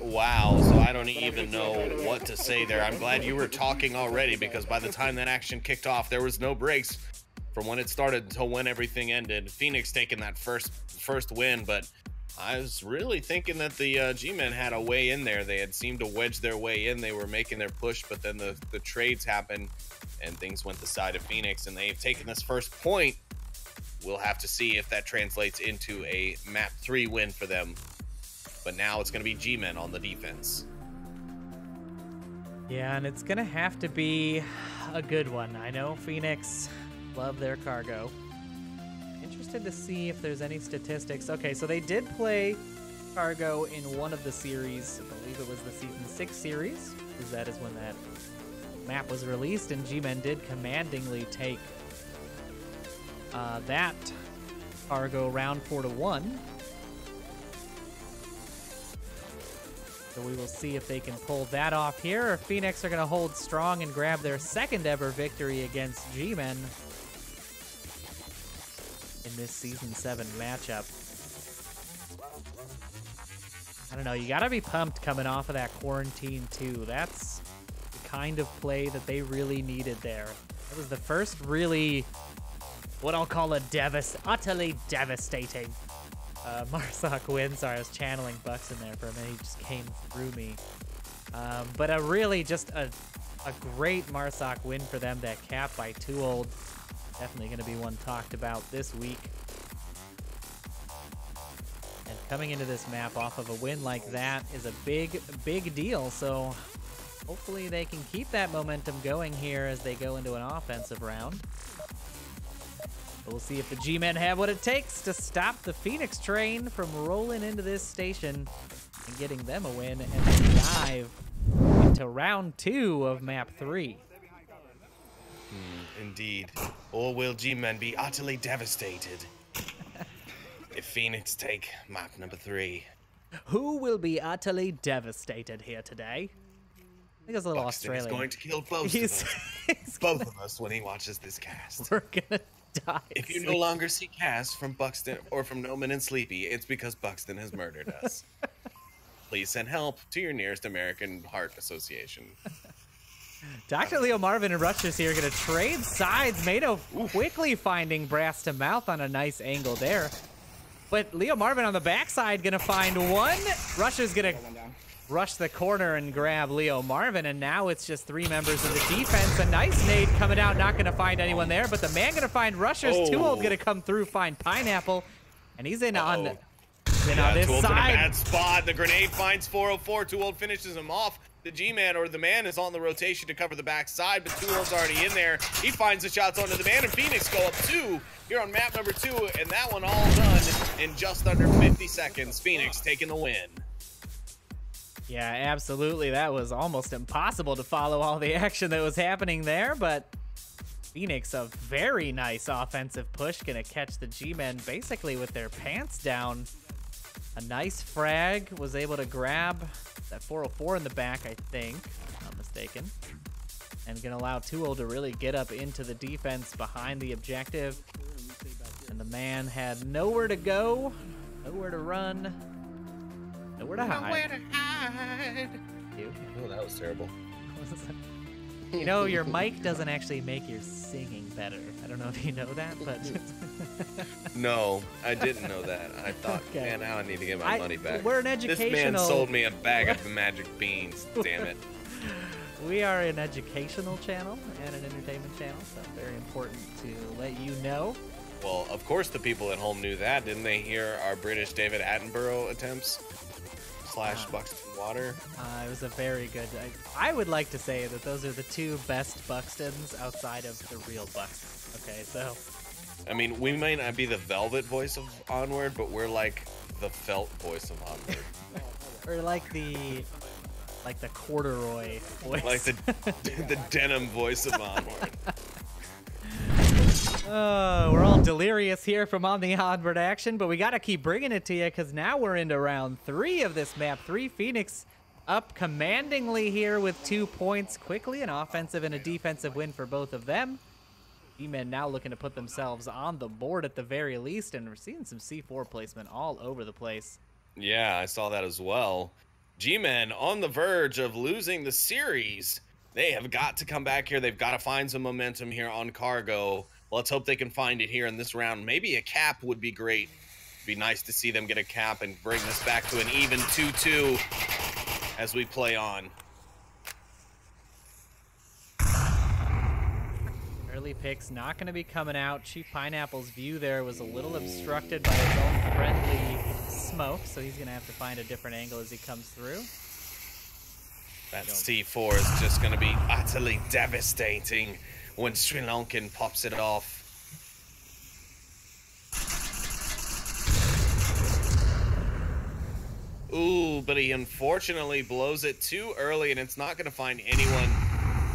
Wow, so I don't even know what to say there. I'm glad you were talking already, because by the time that action kicked off, there was no breaks from when it started until when everything ended. Phoenix taking that first win, but I was really thinking that the G-Men had a way in there. They had seemed to wedge their way in. They were making their push, but then the trades happened and things went the side of Phoenix, and they've taken this first point. We'll have to see if that translates into a map 3 win for them. But now it's going to be G-Men on the defense. Yeah, and it's going to have to be a good one. I know Phoenix love their cargo. Interested to see if there's any statistics. Okay, so they did play cargo in one of the series. I believe it was the Season 6 series, because that is when that map was released, and G-Men did commandingly take that cargo round 4-1. So we will see if they can pull that off here, or Phoenix are going to hold strong and grab their second ever victory against G-Men in this Season 7 matchup. I don't know, you gotta be pumped coming off of that quarantine too. That's the kind of play that they really needed there. That was the first really, what I'll call a utterly devastating Marsoc win. Sorry, I was channeling Bucks in there for a minute. He just came through me. But a really just a great Marsoc win for them. That cap by 2-0. Definitely going to be one talked about this week. And coming into this map off of a win like that is a big deal. So hopefully they can keep that momentum going here as they go into an offensive round. We'll see if the G-Men have what it takes to stop the Phoenix train from rolling into this station and getting them a win and then dive into round 2 of map 3. Indeed. Or will G-Men be utterly devastated if Phoenix take map number 3? Who will be utterly devastated here today? I think it's a little Buxton Australian. is going to kill both of us. Both of us when he watches this cast. We're gonna die. If you no longer see casts from Buxton or from Noman and Sleepy, it's because Buxton has murdered us. Please send help to your nearest American Heart Association. Dr. Leo Marvin and Rushers here are going to trade sides. Mado quickly finding Brass to Mouth on a nice angle there. But Leo Marvin on the backside going to find one. Rushers going to rush the corner and grab Leo Marvin. And now it's just 3 members of the defense. A nice nade coming out, not going to find anyone there. But the man going to find Rushers. 2-0 going to come through, find Pineapple. And he's in on this Too Old side. in a bad spot. The grenade finds 404. Too Old finishes him off. The G-Man or the man is on the rotation to cover the backside, but Too Old's already in there. He finds the shots onto the man, and Phoenix go up 2 here on map number 2, and that one all done in just under 50 seconds. Phoenix taking the win. Yeah, absolutely. That was almost impossible to follow all the action that was happening there, but Phoenix, a very nice offensive push, gonna catch the G-Men basically with their pants down. A nice frag, was able to grab that 404 in the back, I think, if I'm not mistaken. And gonna allow 2-0 to really get up into the defense behind the objective. And the man had nowhere to go, nowhere to run, nowhere to hide. Nowhere to hide. Oh, that was terrible. You know, your mic doesn't actually make your singing better. I don't know if you know that, but... No, I didn't know that. I thought, Okay. man, now I need to get my money back. We're an educational... This man sold me a bag of magic beans, damn it. We are an educational channel and an entertainment channel, so very important to let you know. Well, of course the people at home knew that. Didn't they hear our British David Attenborough attempts? / Buxton Water. It was a very good... I would like to say that those are the 2 best Buxtons outside of the real Buxton. Okay, so... I mean, we may not be the velvet voice of Onward, but we're like the felt voice of Onward. Or like the corduroy voice. Like the denim voice of Onward. We're all delirious here from on the Onward action, but we got to keep bringing it to you because now we're into round 3 of this map 3. Phoenix up commandingly here with 2 points quickly, an offensive and a defensive win for both of them. G-Men now looking to put themselves on the board at the very least, and we're seeing some C4 placement all over the place. Yeah, I saw that as well. G-Men on the verge of losing the series. They have got to come back here. They've got to find some momentum here on Cargo. Let's hope they can find it here in this round. Maybe a cap would be great. It'd be nice to see them get a cap and bring this back to an even 2-2 as we play on. Early picks not going to be coming out. Chief Pineapple's view there was a little obstructed by his own friendly smoke, so he's going to have to find a different angle as he comes through. That C4 is just going to be utterly devastating when Sri Lankan pops it off. Ooh, but he unfortunately blows it too early, and it's not going to find anyone.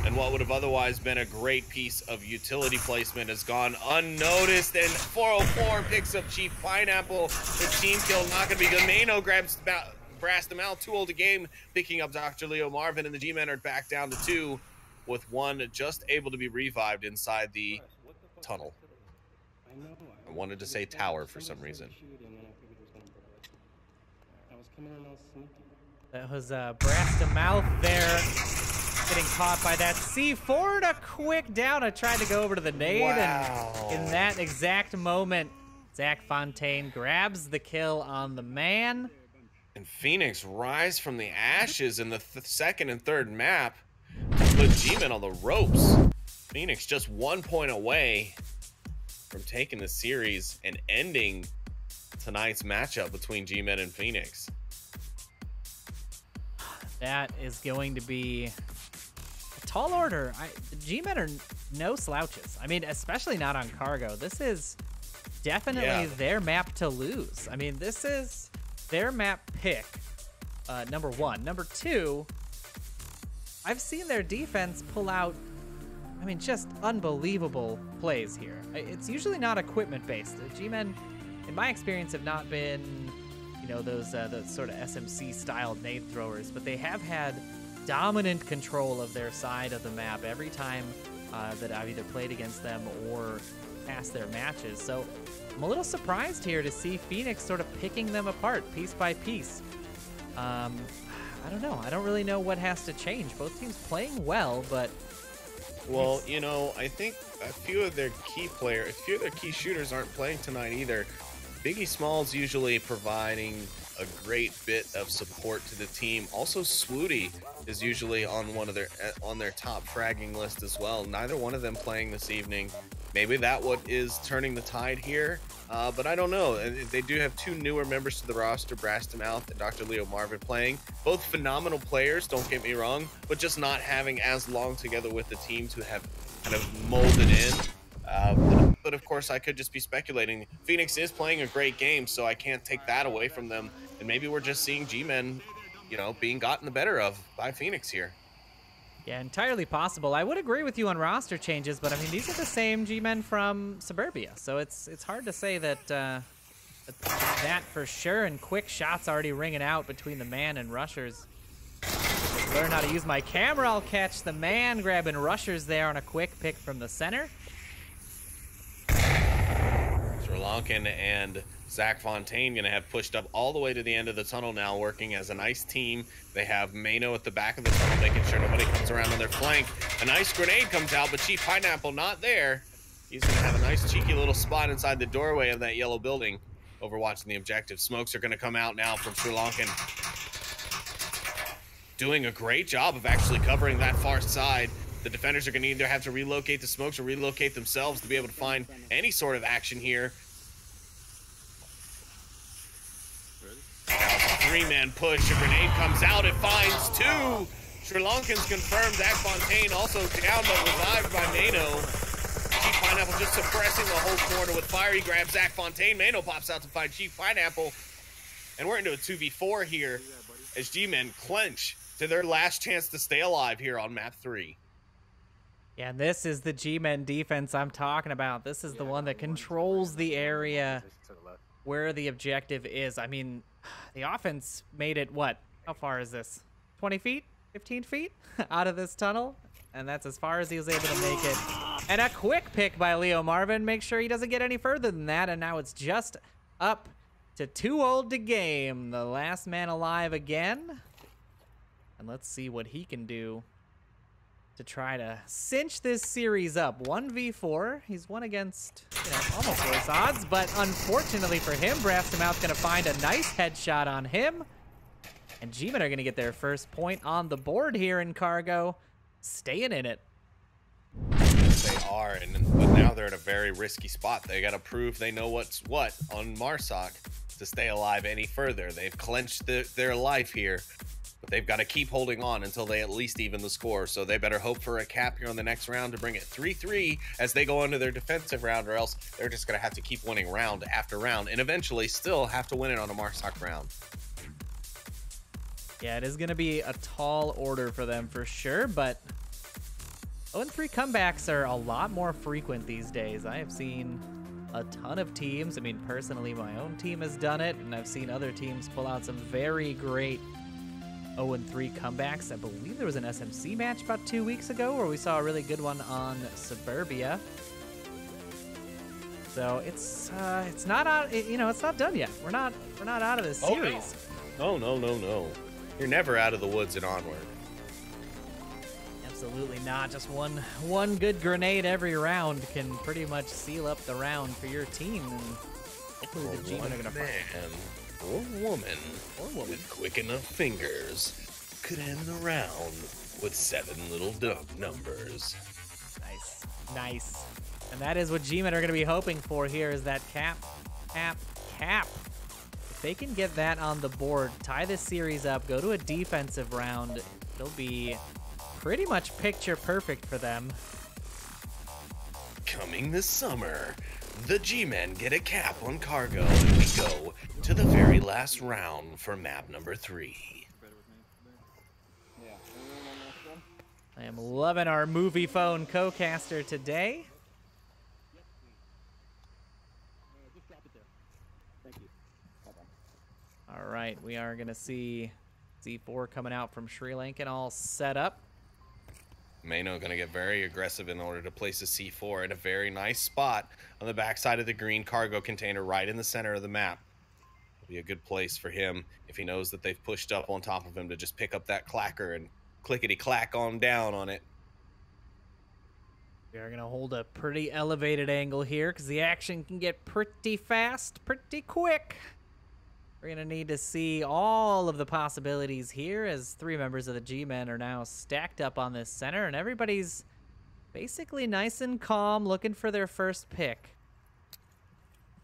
And what would have otherwise been a great piece of utility placement has gone unnoticed. And 404 picks up Chief Pineapple. The team kill not going to be good. Mano grabs Brass them out. 2-0 game, picking up Dr. Leo Marvin, and the G-Men are back down to 2, with one just able to be revived inside the tunnel. I know. I wanted to say tower for some reason. That was brass to mouth there. Getting caught by that C4 to quick down. I tried to go over to the nade, and in that exact moment, Zach Fontaine grabs the kill on the man. And Phoenix rise from the ashes in the second and third map to put G-Men on the ropes. Phoenix just 1 point away from taking the series and ending tonight's matchup between G-Men and Phoenix. That is going to be a tall order. The G-Men are no slouches. I mean, especially not on Cargo. This is definitely their map to lose. I mean, this is their map pick, number one. Number two, I've seen their defense pull out, I mean, just unbelievable plays here. It's usually not equipment-based. The G-Men, in my experience, have not been, you know, those sort of SMC-style nade throwers, but they have had dominant control of their side of the map every time that I've either played against them or past their matches. So I'm a little surprised here to see Phoenix sort of picking them apart piece by piece. I don't know. I don't really know what has to change. Both teams playing well, but... Well, you know, I think a few of their key shooters aren't playing tonight either. Biggie Smalls usually providing a great bit of support to the team. Also, Swooty is usually on their top fragging list as well. Neither one of them playing this evening. Maybe that what is turning the tide here, but I don't know. They do have two newer members to the roster, Brass to Mouth and Dr. Leo Marvin playing. Both phenomenal players, don't get me wrong, but just not having as long together with the team to have kind of molded in. But of course, I could just be speculating. Phoenix is playing a great game, so I can't take that away from them. And maybe we're just seeing G-Men, you know, being gotten the better of by Phoenix here. Yeah, entirely possible. I would agree with you on roster changes, but I mean, these are the same G-Men from Suburbia, so it's hard to say that that for sure. And quick shots already ringing out between the man and rushers. Learn how to use my camera. I'll catch the man grabbing rushers there on a quick pick from the center. Sri Lankan and Zach Fontaine going to have pushed up all the way to the end of the tunnel now, working as a nice team. They have Mano at the back of the tunnel, making sure nobody comes around on their flank. A nice grenade comes out, but Chief Pineapple not there. He's going to have a nice cheeky little spot inside the doorway of that yellow building, overwatching the objective. Smokes are going to come out now from Sri Lankan. Doing a great job of actually covering that far side. The defenders are going to either have to relocate the smokes or relocate themselves to be able to find any sort of action here. Three-man push, a grenade comes out, it finds two. Sri Lankan's confirmed. Zach Fontaine also down but revived by Mano. Chief Pineapple just suppressing the whole corner with fire. He grabs Zach Fontaine. Mano pops out to find Chief Pineapple. And we're into a 2v4 here as G-Men clench to their last chance to stay alive here on map 3. Yeah, and this is the G-Men defense I'm talking about. This is the one that controls the area where the objective is. I mean, the offense made it, what? How far is this? 20 feet? 15 feet out of this tunnel? And that's as far as he was able to make it. And a quick pick by Leo Marvin. Make sure he doesn't get any further than that. And now it's just up to too old to game. The last man alive again. And let's see what he can do to try to cinch this series up. 1v4. He's won against, you know, almost worse odds, but unfortunately for him, Brass to Mouth's gonna find a nice headshot on him. And G-Men are gonna get their first point on the board here in Cargo, staying in it. Yes, they are, but now they're in a very risky spot. They gotta prove they know what's what on Marsoc to stay alive any further. They've clenched their life here. But they've got to keep holding on until they at least even the score. So they better hope for a cap here on the next round to bring it 3-3 as they go into their defensive round, or else they're just going to have to keep winning round after round and eventually still have to win it on a Marsoc round. Yeah, it is going to be a tall order for them for sure, but 0-3 comebacks are a lot more frequent these days. I have seen a ton of teams. I mean, personally, my own team has done it, and I've seen other teams pull out some very great 0-3 comebacks. I believe there was an SMC match about 2 weeks ago where we saw a really good one on Suburbia. So it's not out. It's not done yet. We're not out of this series. Oh, no. You're never out of the woods in Onward. Absolutely not. Just one good grenade every round can pretty much seal up the round for your team. And hopefully the G-Men are gonna fight. Or woman with quick enough fingers could end the round with 7 little numbers. Nice. And that is what G-Men are going to be hoping for here, is that cap. If they can get that on the board, tie this series up, go to a defensive round, it'll be pretty much picture perfect for them. Coming this summer, the G-Men get a cap on cargo, and we go to the very last round for map number 3. I am loving our movie phone co-caster today. Just drop it there. Thank you. All right, we are going to see Z4 coming out from Sri Lankan all set up. Mano going to get very aggressive in order to place a C4 at a very nice spot on the backside of the green cargo container right in the center of the map. It'll be a good place for him if he knows that they've pushed up on top of him to just pick up that clacker and clickety-clack on down on it. We are going to hold a pretty elevated angle here because the action can get pretty fast, pretty quick. We're going to need to see all of the possibilities here as 3 members of the G-Men are now stacked up on this center, and everybody's basically nice and calm looking for their first pick.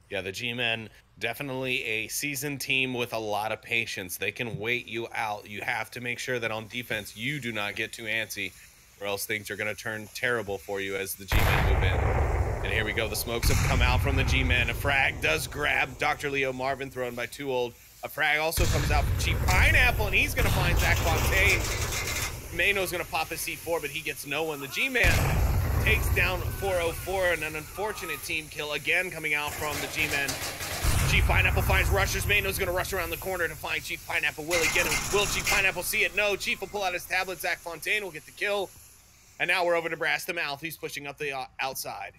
Yeah, the G-Men, definitely a seasoned team with a lot of patience. They can wait you out. You have to make sure that on defense you do not get too antsy, or else things are going to turn terrible for you as the G-Men move in. And here we go. The smokes have come out from the G-Men. A frag does grab Dr. Leo Marvin, thrown by Too Old. A frag also comes out from Chief Pineapple, and he's going to find Zach Fontaine. Mano's going to pop a C4, but he gets no one. The G-Man takes down 404, and an unfortunate team kill again coming out from the G-Men. Chief Pineapple finds rushers. Mano's going to rush around the corner to find Chief Pineapple. Will he get him? Will Chief Pineapple see it? No. Chief will pull out his tablet. Zach Fontaine will get the kill. And now we're over to Brass the Mouth. He's pushing up the outside.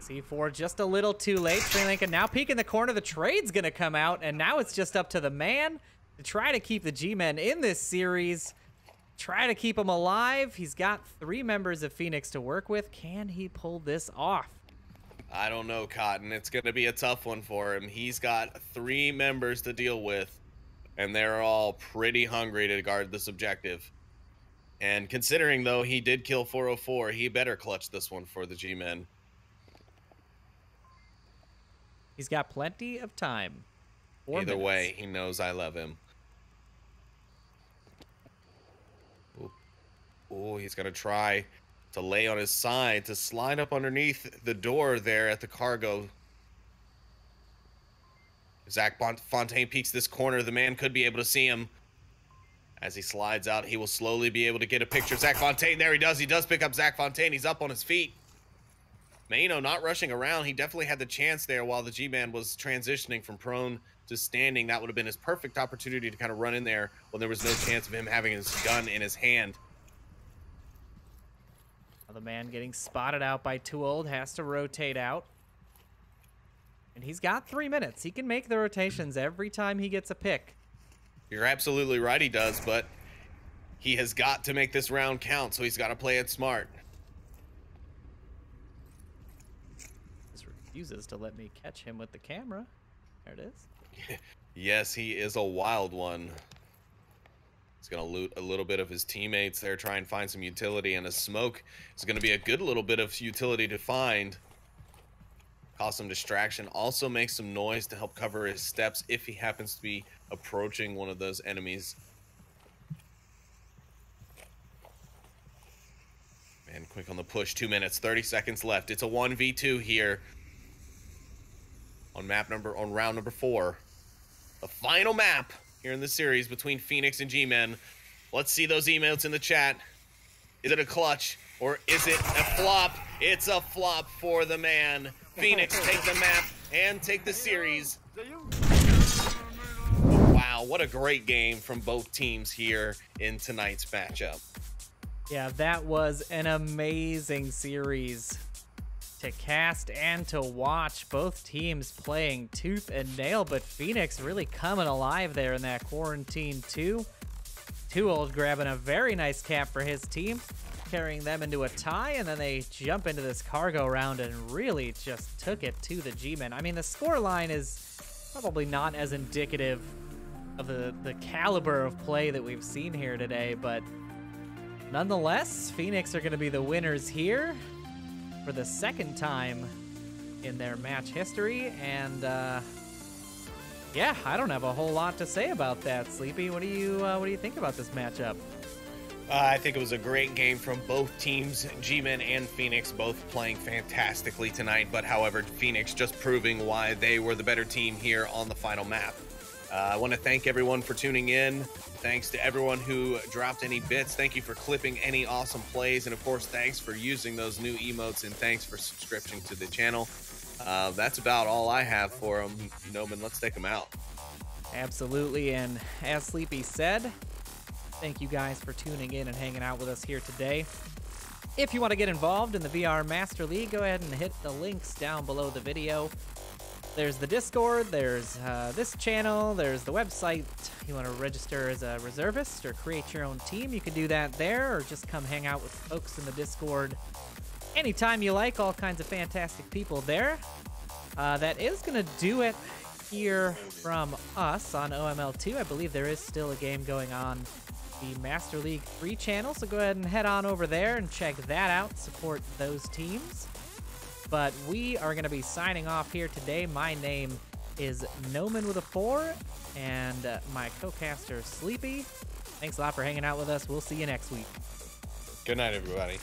C4 just a little too late. Sri Lanka now peeking the corner. The trade's going to come out, and now it's just up to the man to try to keep the G-Men in this series. Try to keep him alive. He's got 3 members of Phoenix to work with. Can he pull this off? I don't know, Cotton. It's going to be a tough one for him. He's got 3 members to deal with, and they're all pretty hungry to guard this objective. And considering, though, he did kill 404, he better clutch this one for the G-Men. He's got plenty of time. 4 Either minutes. way, he knows I love him. Oh, he's going to try to lay on his side to slide up underneath the door there at the cargo. Zach Fontaine peeks this corner. The man could be able to see him. As he slides out, he will slowly be able to get a picture of Zach Fontaine. There he does. He does pick up Zach Fontaine. He's up on his feet. Mano not rushing around. He definitely had the chance there while the G-Man was transitioning from prone to standing. That would have been his perfect opportunity to kind of run in there when there was no chance of him having his gun in his hand. The man getting spotted out by Too Old has to rotate out. And he's got 3 minutes. He can make the rotations every time he gets a pick. You're absolutely right, he does, but he has got to make this round count, so he's got to play it smart. Just refuses to let me catch him with the camera. There it is. Yes, he is a wild one. He's going to loot a little bit of his teammates there, try and find some utility, and a smoke is going to be a good little bit of utility to find. Cause some distraction, also make some noise to help cover his steps if he happens to be approaching one of those enemies. Man, quick on the push, 2 minutes, 30 seconds left. It's a 1v2 here on round number 4. The final map here in the series between Phoenix and G-Men. Let's see those emotes in the chat. Is it a clutch or is it a flop? It's a flop for the man. Phoenix take the map and take the series. Wow, what a great game from both teams here in tonight's matchup. Yeah, that was an amazing series. to cast and to watch. Both teams playing tooth and nail, but Phoenix really coming alive there in that Quarantine 2. Too Old grabbing a very nice cap for his team, carrying them into a tie, and then they jump into this cargo round and really just took it to the G-Men. I mean, the score line is probably not as indicative of the caliber of play that we've seen here today, but nonetheless, Phoenix are going to be the winners here for the second time in their match history, and yeah, I don't have a whole lot to say about that. Sleepy, what do you think about this matchup? I think it was a great game from both teams. G-Men and Phoenix both playing fantastically tonight, but however, Phoenix just proving why they were the better team here on the final map. I want to thank everyone for tuning in. Thanks to everyone who dropped any bits. Thank you for clipping any awesome plays. And of course, thanks for using those new emotes, and thanks for subscribing to the channel. That's about all I have for them. Noman, let's take them out. Absolutely, and as Sleepy said, thank you guys for tuning in and hanging out with us here today. If you want to get involved in the VR Master League, go ahead and hit the links down below the video. There's the Discord, there's this channel, there's the website. You want to register as a reservist or create your own team, you can do that there, or just come hang out with folks in the Discord anytime you like. All kinds of fantastic people there. That is going to do it here from us on OML2. I believe there is still a game going on the Master League free channel, so go ahead and head on over there and check that out, support those teams. But we are going to be signing off here today. My name is Noman with a 4, and my co-caster Sleepy. Thanks a lot for hanging out with us. We'll see you next week. Good night, everybody.